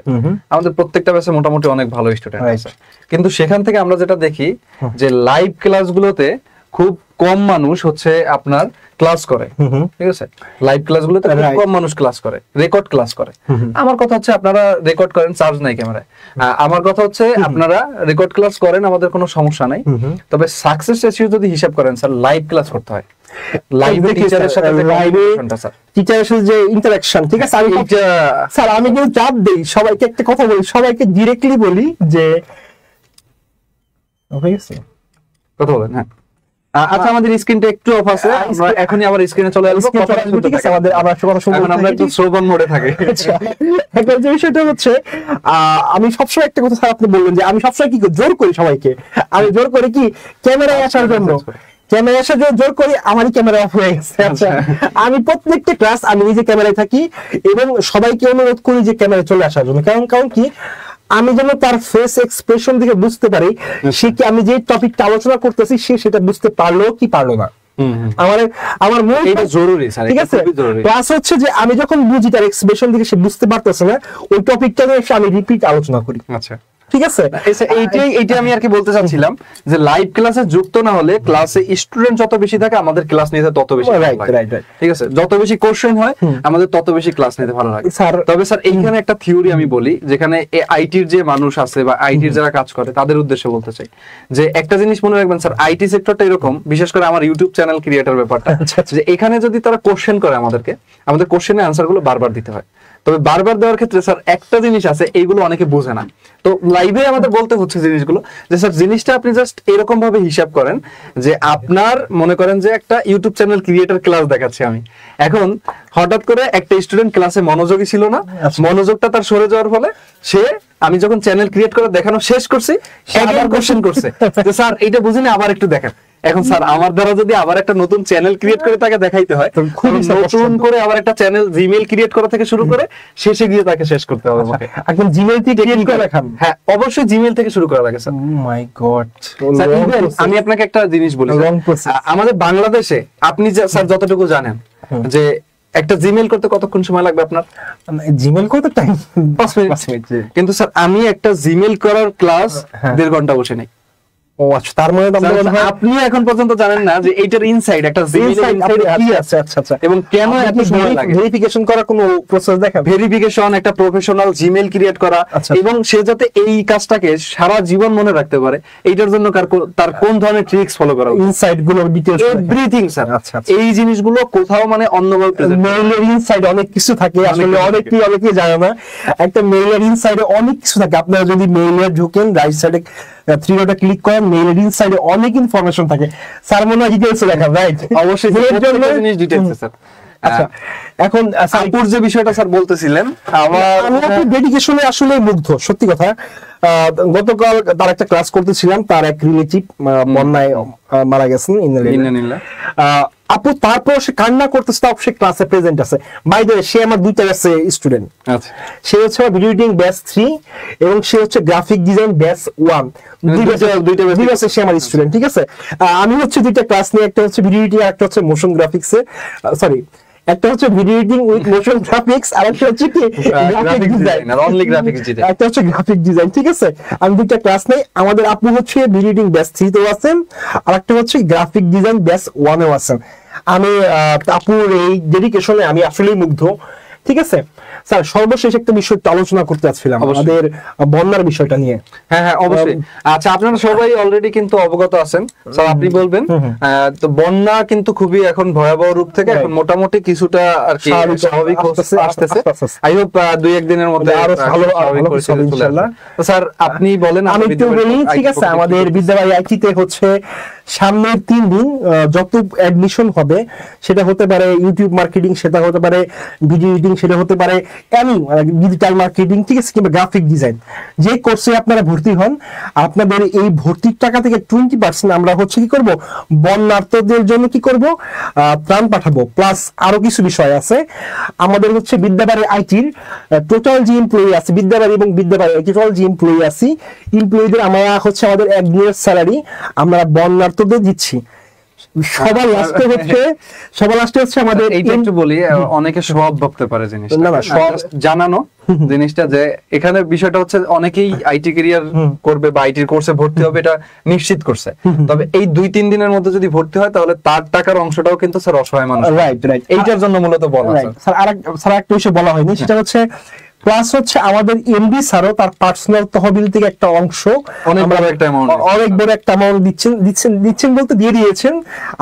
আমাদের প্রত্যেকটা ব্যাচে মোটামুটি অনেক ভালো স্টুডেন্ট আছে, কিন্তু সেখান থেকে আমরা যেটা দেখি যে লাইভ ক্লাসগুলোতে খুব কম মানুষ হচ্ছে আপনার ক্লাস করে, ঠিক আছে। লাইভ ক্লাসগুলোতে খুব কম মানুষ ক্লাস করে, রেকর্ড ক্লাস করে। আমার কথা হচ্ছে আপনারা রেকর্ড করেন, চার্জ নাই ক্যামেরায়। আমার কথা হচ্ছে আপনারা রেকর্ড ক্লাস করেন, আমাদের কোনো সমস্যা নাই, তবে সাকসেস রেশিও যদি হিসাব করেন স্যার, লাইভ ক্লাস করতে হয়। লাইভে টিচারের সাথে টিচারের সাথে যে ইন্টারঅ্যাকশন, ঠিক আছে। স্যার আমি কিন্তু চাপ দেই সবাইকে, একটা কথা বলি, সবাইকে ডিরেক্টলি বলি যে কথা বলেন। হ্যাঁ, আচ্ছা, আমাদের স্ক্রিনটা একটু অফ আছে, আমরা এখনই আবার স্ক্রিনে চলে আসবো, ঠিক আছে। আমাদের আমরা কথা শুনবো, আমরা একটু শ্রবণ মোডে থাকি। একটা যে বিষয়টা হচ্ছে, আমি সবসময় একটা কথা স্যার আপনি বললেন যে আমি সবসময় কি জোর করি সবাইকে, আমি জোর করি কি ক্যামেরায় আসার জন্য, ক্যামেরার সাথে জোর করি, আমারই ক্যামেরা অফ হয়ে গেছে। আচ্ছা, আমি প্রত্যেকটা ক্লাস আমি নিজে ক্যামেরায় থাকি এবং সবাইকে অনুরোধ করি যে ক্যামেরায় চলে আসার জন্য। কারণ কি, আমি যেন তার ফেস এক্সপ্রেশন দেখে বুঝতে পারি সে কি আমি যে টপিকটা আলোচনা করতেছি সে সেটা বুঝতে পারলো কি পারলো না। আমার মূল এটা জরুরি স্যার, ঠিক আছে। প্লাস হচ্ছে যে আমি যখন বুঝি তার এক্সপ্রেশন দেখে সে বুঝতে পারতেছে না, ওই টপিকটা নিয়ে আমি রিপিট আলোচনা করি। আচ্ছা, ঠিক আছে। এইটাই আমি আর কি বলতে চাচ্ছিলাম যে লাইভ ক্লাসে যুক্ত না হলে ক্লাসে স্টুডেন্ট যত বেশি থাকে আমাদের ক্লাস নিতে তত বেশি ভালো লাগে। ঠিক আছে, যত বেশি কোশ্চেন হয় আমাদের তত বেশি ক্লাস নিতে ভালো লাগে। তবে স্যার এইখানে একটা থিওরি আমি বলি, যেখানে আইটির যে মানুষ আছে বা আইটির যারা কাজ করে তাদের উদ্দেশ্যে বলতে চাই যে একটা জিনিস মনে রাখবেন স্যার, আইটি সেক্টরটা এরকম, বিশেষ করে আমার ইউটিউব চ্যানেল ক্রিয়েটর ব্যাপারটা, যে এখানে যদি তারা কোশ্চেন করে আমাদের কোশ্চেনের আনসার গুলো বারবার দিতে হয়। তবে বারবার দেওয়ার ক্ষেত্রে স্যার একটা জিনিস আছে, এইগুলো অনেকে বোঝে না। তো লাইভে আমাদের বলতে হচ্ছে জিনিসগুলো যে স্যার জিনিসটা আপনি জাস্ট এরকম ভাবে হিসাব করেন যে আপনার মনে করেন যে একটা ইউটিউব চ্যানেল ক্রিয়েটর ক্লাস দেখাচ্ছি আমি, এখন হঠাৎ করে একটা স্টুডেন্ট ক্লাসে মনোযোগী ছিল না, মনোযোগটা তার সরে যাওয়ার ফলে সে, আমি যখন চ্যানেল ক্রিয়েট করে দেখানো শেষ করছি আবার কোশ্চেন করছে যে স্যার এইটা বুঝিনি আবার একটু দেখেন। এখন স্যার আমার দ্বারা যদি আবার একটা নতুন চ্যানেল ক্রিয়েট করে তাকে দেখাইতে হয়, নতুন করে আবার একটা চ্যানেল জিমেইল ক্রিয়েট করা থেকে শুরু করে শেষে গিয়ে তাকে শেষ করতে হবে আমাকে। এখন জিমেইল থেকে ক্রিয়েট করে দেখান? হ্যাঁ, অবশ্যই জিমেইল থেকে শুরু করা লাগে স্যার। ও মাই গড, আমি আপনাকে একটা জিনিস বলি, আমাদের বাংলাদেশে আপনি স্যার যতটুকু জানেন যে একটা জিমেইল করতে কতক্ষণ সময় লাগবে আপনার? জিমেইল করতে টাইম 5 মিনিট। কিন্তু স্যার আমি একটা জিমেইল করার ক্লাস 1.5 ঘন্টা বসে নেই। ও আচ্ছা, তার মানে আপনি এখন পর্যন্ত জানেন না যে এইটার ইনসাইড একটা জিমেইলের ইনসাইড কি আছে। আচ্ছা, এবং কেন এত সময় লাগে ভেরিফিকেশন করা, কোনো প্রসেস দেখা, ভেরিফিকেশন, একটা প্রফেশনাল জিমেইল ক্রিয়েট করা, এবং সে যাতে এই কাজটাকে সারা জীবন মনে রাখতে পারে এইটার জন্য তার কোন ধরনের ট্রিক্স ফলো করা, ইনসাইড গুলো ডিটেইলস, এভরিথিং স্যার। আচ্ছা, এই জিনিসগুলো কোথাও মানে অন্যভাবে প্রেজেন্ট, মেইলের ইনসাইড অনেক কিছু থাকে, আসলে অনেকেই জানে না। একটা মেইলের ইনসাইডে অনেক কিছু থাকে। আপনারা যদি মেইলে ঢোকেন, রাইট সাইডে 3 ডটে ক্লিক করেন, মেইলের ইনসাইডে অনেক ইনফরমেশন থাকে। স্যার মনে হয় ডিটেইলস লেখা, রাইট? অবশ্যই জিনিস ডিটেইলস স্যার। আচ্ছা, এখন আপুর যে বিষয়টা স্যার বলতেছিলেন, আমার ডেডিকেশনে আসলে মুগ্ধ, সত্যি কথা। গতকাল তার একটা ক্লাস করতেছিলাম, তার এক রিলেটিভ বন্যায় মারা গেছেন, আপু তারপর সে কান্না করতেছে, তাও সে ক্লাসে প্রেজেন্ট আছে। বাই দ্য ওয়ে, সে আমার 2টা ব্যাচে স্টুডেন্ট। আচ্ছা, সে হচ্ছে ভিডিও এডিটিং ব্যাচ 3 এবং সে হচ্ছে গ্রাফিক ডিজাইন ব্যাচ 1। দুইটা ব্যাচে সে আমার স্টুডেন্ট। ঠিক আছে, আমি হচ্ছে 2টা ক্লাস নিয়ে, একটা হচ্ছে ভিডিও এডিটিং, একটা হচ্ছে মোশন গ্রাফিক্স, একটা হচ্ছে video editing with motion graphics, আর একটা হচ্ছে কি graphic design, only graphics design, একটা হচ্ছে গ্রাফিক ডিজাইন। ঠিক আছে, আমি 2টা ক্লাস নেই। আমাদের আপু হচ্ছে ভিডিও এডিটিং ব্যাচ 3 তেও আছেন, আর একটা হচ্ছে গ্রাফিক ডিজাইন ব্যাচ 1 এও আছেন। আমি আপুর এই ডেডিকেশনে আমি আসলেই মুগ্ধ। ঠিক আছে স্যার, সর্বশেষ একটা বিষয় আলোচনা করতে চাচ্ছিলাম, আমাদের বন্যার বিষয়টা নিয়ে। হ্যাঁ, অবশ্যই। আচ্ছা, আপনারা সবাই অলরেডি কিন্তু অবগত আছেন, স্যার আপনি বলবেন। তো বন্যা কিন্তু খুবই এখন ভয়াবহ রূপ থেকে এখন মোটামুটি কিছুটা আর কি স্বাভাবিক আসতেছে। আই হোপ 2-1 দিনের মধ্যে আরো ভালো পরিস্থিতি চলে আসবে। তো স্যার আপনি বলেন। আমি একটু বলি, ঠিক আছে। আমাদের বিদ্যালয় আইটিতে হচ্ছে সামনের 3 দিন যত অ্যাডমিশন হবে, সেটা হতে পারে ইউটিউব মার্কেটিং, সেটা হতে পারে ভিডিও এডিটিং, সেটা হতে পারে ডিজিটাল মার্কেটিং, ঠিক আছে, কিংবা গ্রাফিক ডিজাইন, যে কোর্সে আপনারা ভর্তি হন, আপনাদের এই ভর্তির টাকা থেকে 20% আমরা হচ্ছে কি করব, বন্যার্থদের জন্য কি করব, ত্রাণ পাঠাবো। প্লাস আরো কিছু বিষয় আছে। আমাদের হচ্ছে বিদ্যাবাড়ি আইটির টোটাল যে এমপ্লয়ি আছে, বিদ্যাবাড়ি এবং বিদ্যাবাড়ি টোটাল যে এমপ্লয়ি আছি, এমপ্লয়িদের আমরা হচ্ছে আমাদের 1 দিনের স্যালারি আমরা বন্যার্থদের দিচ্ছি। সবার লাস্টে হচ্ছে আমাদের এইটা একটু বলি, অনেকে সব ভাবতে পারে জিনিসটা, না সব জানানো জিনিসটা, যে এখানে বিষয়টা হচ্ছে অনেকেই আইটি ক্যারিয়ার করবে বা আইটির কোর্সে ভর্তি হবে এটা নিশ্চিত করছে। তবে এই 2-3 দিনের মধ্যে যদি ভর্তি হয় তাহলে তার টাকার অংশটাও কিন্তু স্যার অসহায় মানুষ, রাইট। এইটার জন্য মূলত বলা। স্যার একটা বিষয় বলা হয়নি, সেটা হচ্ছে প্লাস হচ্ছে আমাদের এমডি স্যারও তার পার্সোনাল তহবিল থেকে একটা অংশ, অনেক বড় একটা অ্যামাউন্ট দিচ্ছেন বলতে দিয়ে দিয়েছেন।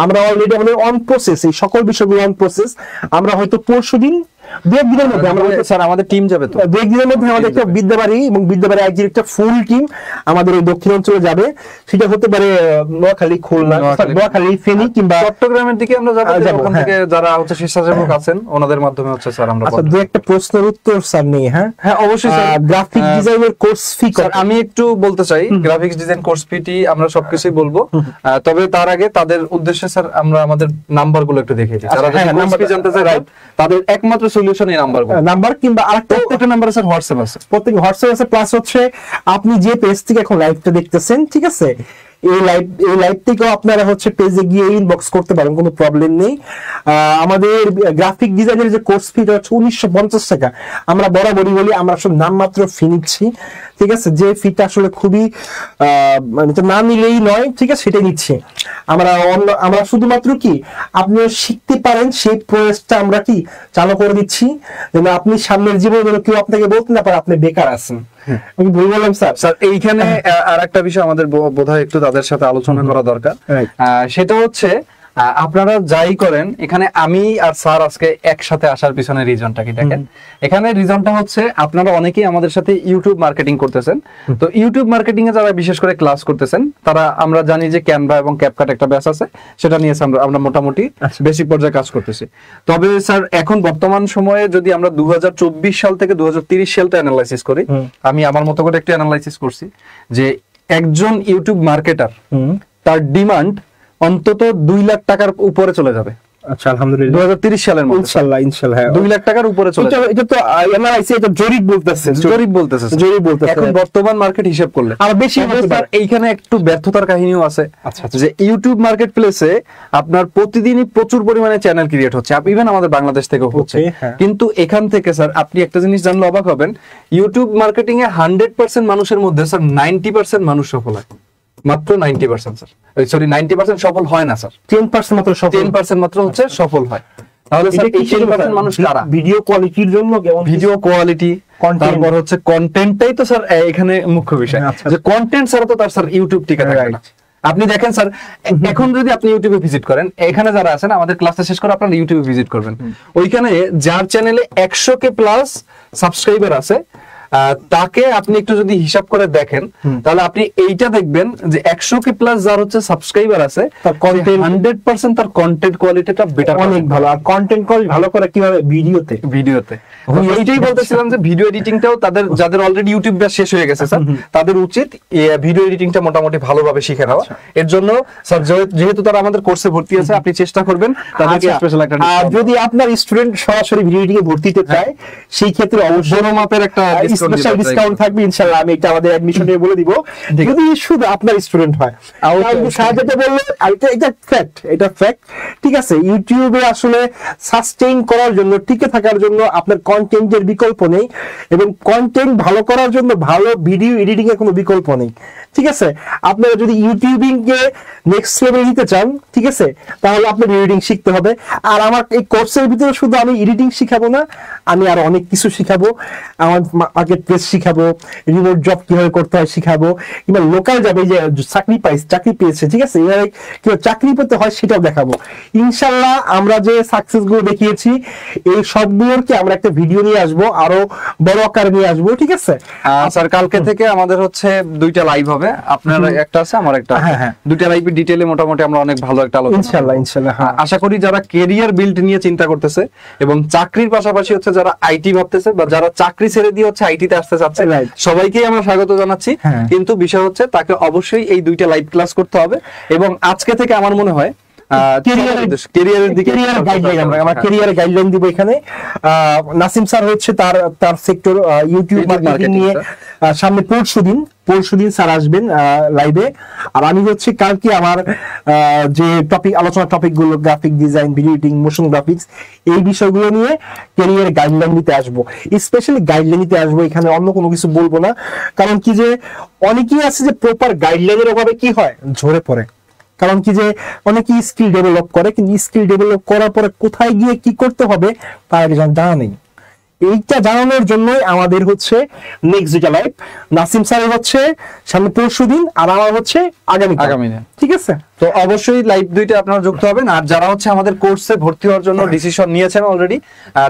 আমরা অলরেডি আমাদের অন প্রসেস, এই সকল বিষয়গুলো অন প্রসেস। আমরা হয়তো পরশুদিন দু একদিনের মধ্যে আমরা স্যার আমাদের টিম যাবে তো, দু একদিনের মধ্যে আমাদের একটা বিদ্যাবাড়ি এবং বিদ্যাবাড়ি আইজির একটা ফুল টিম আমাদের ওই দক্ষিণ অঞ্চলে যাবে। সেটা হতে পারে নোয়াখালী, খুলনা, নোয়াখালী, ফেনী কিংবা চট্টগ্রামের দিকে আমরা যাবো। ওখান থেকে যারা হচ্ছে স্বেচ্ছাসেবক আছেন ওনাদের মাধ্যমে হচ্ছে স্যার আমরা। আচ্ছা, দু একটা প্রশ্নের উত্তর স্যার নেই। হ্যাঁ হ্যাঁ অবশ্যই স্যার। গ্রাফিক ডিজাইনের কোর্স ফি স্যার আমি একটু বলতে চাই, গ্রাফিক্স ডিজাইন কোর্স ফিটি আমরা সবকিছুই বলবো, তবে তার আগে তাদের উদ্দেশ্যে স্যার আমরা আমাদের নাম্বারগুলো একটু দেখিয়ে দিই। যারা নাম্বার জানতে চায় তাদের একমাত্র সলিউশন এই নাম্বার কিংবা আরেকটা নাম্বার স্যার হোয়াটসঅ্যাপ আছে, প্রত্যেক হোয়াটসঅ্যাপ আছে। প্লাস হচ্ছে আপনি যে পেজ থেকে এখন লাইভটা দেখতেছেন, ঠিক আছে, এই লাইভ থেকেও আপনারা হচ্ছে পেজে গিয়ে ইনবক্স করতে পারেন, কোনো প্রবলেম নেই। আমাদের গ্রাফিক ডিজাইনের যে কোর্স ফিটা হচ্ছে 1950 টাকা। আমরা বরাবরই বলি আমরা আসলে নামমাত্র ফি নিচ্ছি, ঠিক আছে, যে ফিটা আসলে খুবই মানে না নিলেই নয়, ঠিক আছে, সেটাই নিচ্ছে আমরা শুধুমাত্র কি আপনি শিখতে পারেন সেই প্রয়াসটা আমরা কি চালু করে দিচ্ছি, যেন আপনি সামনের জীবনে যেন কেউ আপনাকে বলতে না পারে আপনি বেকার আছেন। আমি ভুল বললাম স্যার? স্যার এইখানে আর একটা বিষয় আমাদের বোধহয় একটু তাদের সাথে আলোচনা করা দরকার, সেটা হচ্ছে আপনারা যাই করেন এখানে আমি আর স্যার আজকে একসাথে আসার পিছনে রিজনটা কি দেখেন। এখানে রিজনটা হচ্ছে আপনারা অনেকেই আমাদের সাথে ইউটিউব মার্কেটিং করতেছেন। তো ইউটিউব মার্কেটিং এ যারা বিশেষ করে ক্লাস করতেছেন তারা, আমরা জানি যে ক্যানভা এবং ক্যাপকাট একটা ব্যাচ আছে, সেটা নিয়ে আমরা মোটামুটি বেসিক পর্যায়ে কাজ করতেছি। তবে স্যার এখন বর্তমান সময়ে যদি আমরা 2024 সাল থেকে 2030 সালটা অ্যানালাইসিস করি, আমি আমার মতো করে একটা অ্যানালাইসিস করছি যে একজন ইউটিউব মার্কেটার তার ডিমান্ড অন্তত 2 লাখ টাকার উপরে চলে যাবে। আচ্ছা, আলহামদুলিল্লাহ 2030 সালের মধ্যে ইনশাআল্লাহ 2 লাখ টাকার উপরে চলে যাবে। এটা তো এমআরআইসি, এটা জরিপ বলতেছে এখন বর্তমান মার্কেট হিসাব করলে আর বেশি। স্যার এইখানে একটু ব্যর্থতার কাহিনীও আছে। আচ্ছা, যে ইউটিউব মার্কেট প্লেসে আপনার প্রতিদিনই প্রচুর পরিমাণে চ্যানেল ক্রিয়েট হচ্ছে, ইভেন আমাদের বাংলাদেশ থেকেও হচ্ছে, কিন্তু এখান থেকে স্যার আপনি একটা জিনিস জানলে অবাক হবেন, ইউটিউব মার্কেটিং এ 100% মানুষের মধ্যে স্যার 90% মানুষ সফল হয়, মাত্র 90% স্যার, সরি 90% সফল হয় না স্যার, 10% মাত্র সফল, 10% মাত্র হচ্ছে সফল হয়। তাহলে স্যার এই 10% মানুষ কারা? ভিডিও কোয়ালিটির জন্য, ভিডিও কোয়ালিটি, তারপর হচ্ছে কন্টেন্টটাই তো স্যার এখানে মুখ্য বিষয়, যে কন্টেন্ট ছাড়া তো তার স্যার ইউটিউব টিকে থাকে না। আপনি দেখেন স্যার, এখন যদি আপনি ইউটিউবে ভিজিট করেন, এখানে যারা আছেন আমাদের ক্লাসটা শেষ করে আপনারা ইউটিউবে ভিজিট করবেন, ওইখানে যার চ্যানেলে 100K প্লাস সাবস্ক্রাইবার আছে তাকে আপনি একটু যদি হিসাব করে দেখেন, তাহলে আপনি এইটা দেখবেন যে 100K প্লাস যার হচ্ছে সাবস্ক্রাইবার আছে, তার কন্টেন্ট 100% তার কন্টেন্ট কোয়ালিটিটা বেটার, অনেক ভালো। আর কন্টেন্ট কোয়ালিটি ভালো করে কিভাবে? ভিডিওতে এইটাই বলতেছিলাম যে ভিডিও এডিটিংটাও তাদের, যাদের অলরেডি ইউটিউব ব্যাচ শেষ হয়ে গেছে স্যার, তাদের উচিত ভিডিও এডিটিংটা মোটামুটি ভালোভাবে শিখে নেওয়া। এর জন্য স্যার যেহেতু তারা আমাদের কোর্সে ভর্তি আছে, আপনি চেষ্টা করবেন তাদেরকে স্পেশাল একটা, আর যদি আপনার স্টুডেন্ট সরাসরি ভিডিও এডিটিং এ ভর্তি হতে চায়, সেই ক্ষেত্রে অবশ্যই বড় মাপের একটা স্পেশাল ডিসকাউন্ট থাকবে ইনশাআল্লাহ। আমি এটা আমাদের অ্যাডমিশনে বলে দিব, যদি শুধু আপনার স্টুডেন্ট হয়। সাহায্যটা বললো, এটা ফ্যাক্ট, এটা ফ্যাক্ট, ঠিক আছে। ইউটিউবে আসলে সাস্টেইন করার জন্য, টিকে থাকার জন্য আপনার কন্টেন্টের বিকল্প নেই, এবং কন্টেন্ট ভালো করার জন্য ভালো ভিডিও এডিটিং এর কোনো বিকল্প নেই, ঠিক আছে। আপনারা যদি ইউটিউবিং কে নেক্সট লেভেলে নিতে চান, ঠিক আছে, তাহলে আপনার এডিটিং শিখতে হবে। আর আমার এই কোর্সের ভিতরে শুধু আমি এডিটিং শিখাবো না, আমি আরো অনেক কিছু শিখাবো। আমার মার্কেট প্লেস শিখাবো, রিমোট জব কিভাবে করতে হয় শিখাবো, কিংবা লোকাল যাবে যে চাকরি পেয়েছে, ঠিক আছে, এভাবে কিভাবে চাকরি পেতে হয় সেটাও দেখাবো ইনশাল্লাহ। আমরা যে সাকসেস গুলো দেখিয়েছি, এই সবগুলোকে আমরা একটা ভিডিও নিয়ে আসবো, আরো বড় আকারে নিয়ে আসবো, ঠিক আছে স্যার। কালকে থেকে আমাদের হচ্ছে 2টা লাইভ হবে, আপনার একটা আছে, আমার একটা। 2টা লাইভে ডিটেইলে মোটামুটি আমরা অনেক ভালো একটা আলোচনা ইনশাআল্লাহ। আশা করি যারা ক্যারিয়ার বিল্ড নিয়ে চিন্তা করতেছে এবং চাকরির পাশাপাশি হচ্ছে যারা আইটি ভাবতেছে, বা যারা চাকরি ছেড়ে দিয়ে হচ্ছে আইটিতে আসতে চাচ্ছে, সবাইকেই আমরা স্বাগত জানাচ্ছি। কিন্তু বিষয় হচ্ছে তাকে অবশ্যই এই 2টা লাইভ ক্লাস করতে হবে, এবং আজকে থেকে আমার মনে হয় ক্যারিয়ারের দিকে ক্যারিয়ার গাইডলাইন দিব এখানে। নাসিম স্যার হচ্ছে তার সেক্টর ইউটিউব মার্কেটিং নিয়ে সামনে পরশুদিন স্যার আসবেন লাইভে। আর আমি হচ্ছে কালকে আমার যে টপিক গুলো, graphic design, video editing, motion graphics, এই বিষয়গুলো নিয়ে ক্যারিয়ার গাইডলাইন দিতে আসবো, স্পেশালি গাইডলাইন দিতে আসবো। এখানে অন্য কোনো কিছু বলবো না, কারণ কি যে অনেকেই আছে যে প্রপার গাইডলাইনের অভাবে কি হয়, ঝরে পড়ে। কারণ কি যে অনেকেই স্কিল ডেভেলপ করে, কিন্তু স্কিল ডেভেলপ করার পরে কোথায় গিয়ে কি করতে হবে তার জানা নেই। এইটা জানানোর জন্যই আমাদের হচ্ছে next digital live. Nasim sir হচ্ছে সামনে পরশুদিন, আর আমার হচ্ছে আগামী দিন। ঠিক আছে, তো অবশ্যই লাইভ দুইটা আপনারা যুক্ত হবেন। আর যারা হচ্ছে আমাদের কোর্সে ভর্তি হওয়ার জন্য ডিসিশন নিয়েছেন অলরেডি,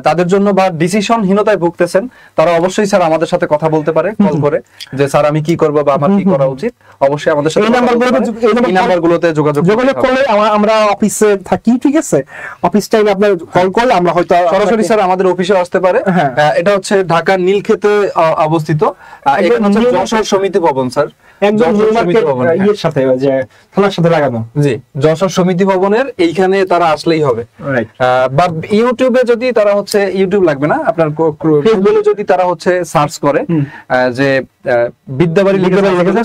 তাদের জন্য বা ডিসিশনহীনতায় ভুগতেছেন, তারা অবশ্যই স্যার আমাদের সাথে কথা বলতে পারে কল করে, যে স্যার আমি কি করব বা আমার কি করা উচিত। অবশ্যই আমাদের সাথে এই নাম্বারগুলোতে যোগাযোগ করলে আমরা অফিসে থাকি, ঠিক আছে, অফিস টাইমে আপনার কল করলে আমরা হয়তো সরাসরি স্যার আমাদের অফিসে আসতে পারে। এটা হচ্ছে ঢাকার নীলক্ষেতে অবস্থিত, এখানে হচ্ছে যশোর সমিতি ভবন স্যার, একদম ইয়ের সাথে, যে থানার সাথে লাগানো। জি, যশোর সমিতি ভবনের এইখানে তারা আসলেই হবে। বা ইউটিউবে যদি তারা হচ্ছে, ইউটিউব লাগবে না আপনার, ফেসবুকে যদি তারা হচ্ছে সার্চ করে যে বিদ্যাবাড়ি লিখে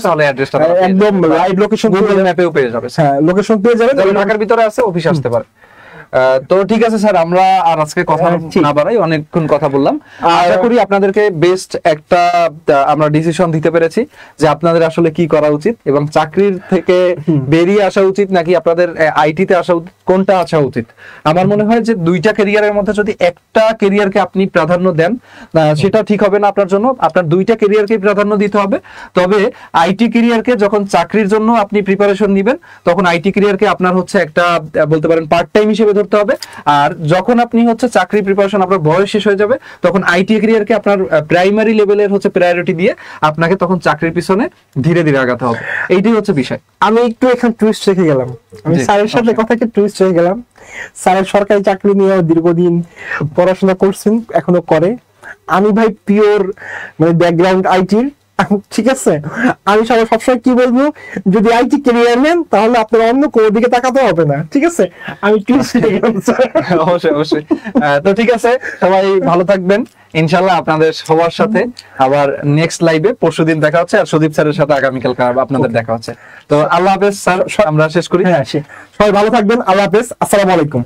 তাহলে অ্যাড্রেসটা একদম লাইভ লোকেশন গুগল ম্যাপেও পেয়ে যাবে। হ্যাঁ, লোকেশন পেয়ে যাবে, ঢাকার ভিতরে আছে, অফিসে আসতে পারে। তো ঠিক আছে স্যার, আমরা আর আজকে কথা না বাড়াই, অনেকক্ষণ কথা বললাম। আশা করি আপনাদেরকে বেস্ট একটা আমরা ডিসিশন দিতে পেরেছি যে আপনাদের আসলে কি করা উচিত, এবং চাকরির থেকে বেরিয়ে আসা উচিত নাকি আপনাদের আইটিতে আসা উচিত, কোনটা আসা উচিত। আমার মনে হয় যে দুইটা ক্যারিয়ারের মধ্যে যদি একটা ক্যারিয়ারকে আপনি প্রাধান্য দেন, সেটা ঠিক হবে না আপনার জন্য। আপনার দুইটা ক্যারিয়ারকে প্রাধান্য দিতে হবে। তবে আইটি ক্যারিয়ারকে যখন চাকরির জন্য আপনি প্রিপারেশন নেবেন, তখন আইটি ক্যারিয়ারকে আপনার হচ্ছে একটা বলতে পারেন পার্ট টাইম হিসেবে ধরতে হবে। আর যখন আপনি হচ্ছে চাকরি প্রিপারেশন, আপনার বয়স শেষ হয়ে যাবে, তখন আইটি ক্যারিয়ারকে আপনার প্রাইমারি লেভেলের হচ্ছে প্রায়োরিটি দিয়ে আপনাকে তখন চাকরির পিছনে ধীরে ধীরে আগাতে হবে। এইটাই হচ্ছে বিষয়। আমি একটু এখানে টুইস্ট রেখে গেলাম, আমি স্যারের সাথে কথাকে টুইস্ট রেখে গেলাম। স্যারের সরকারি চাকরি নিয়ে দীর্ঘদিন পড়াশোনা করছেন, এখনো করে। আমি ভাই পিওর মানে ব্যাকগ্রাউন্ড আইটির, ঠিক আছে। আমি সবসময় কি বলবো, যদি আইটি ক্যারিয়ার নেন তাহলে আপনার অন্য কোনো দিকে তাকাতে হবে না, ঠিক আছে। আমি অবশ্যই অবশ্যই। তো ঠিক আছে, সবাই ভালো থাকবেন। ইনশাআল্লাহ আপনাদের সবার সাথে আবার নেক্সট লাইভে পরশুদিন দেখা হচ্ছে, আর সুদীপ স্যারের সাথে আগামীকাল আপনাদের দেখা হচ্ছে। তো আল্লাহ হাফেজ স্যার, আমরা শেষ করি। হ্যাঁ, সবাই ভালো থাকবেন, আল্লাহ হাফেজ, আসসালামু আলাইকুম।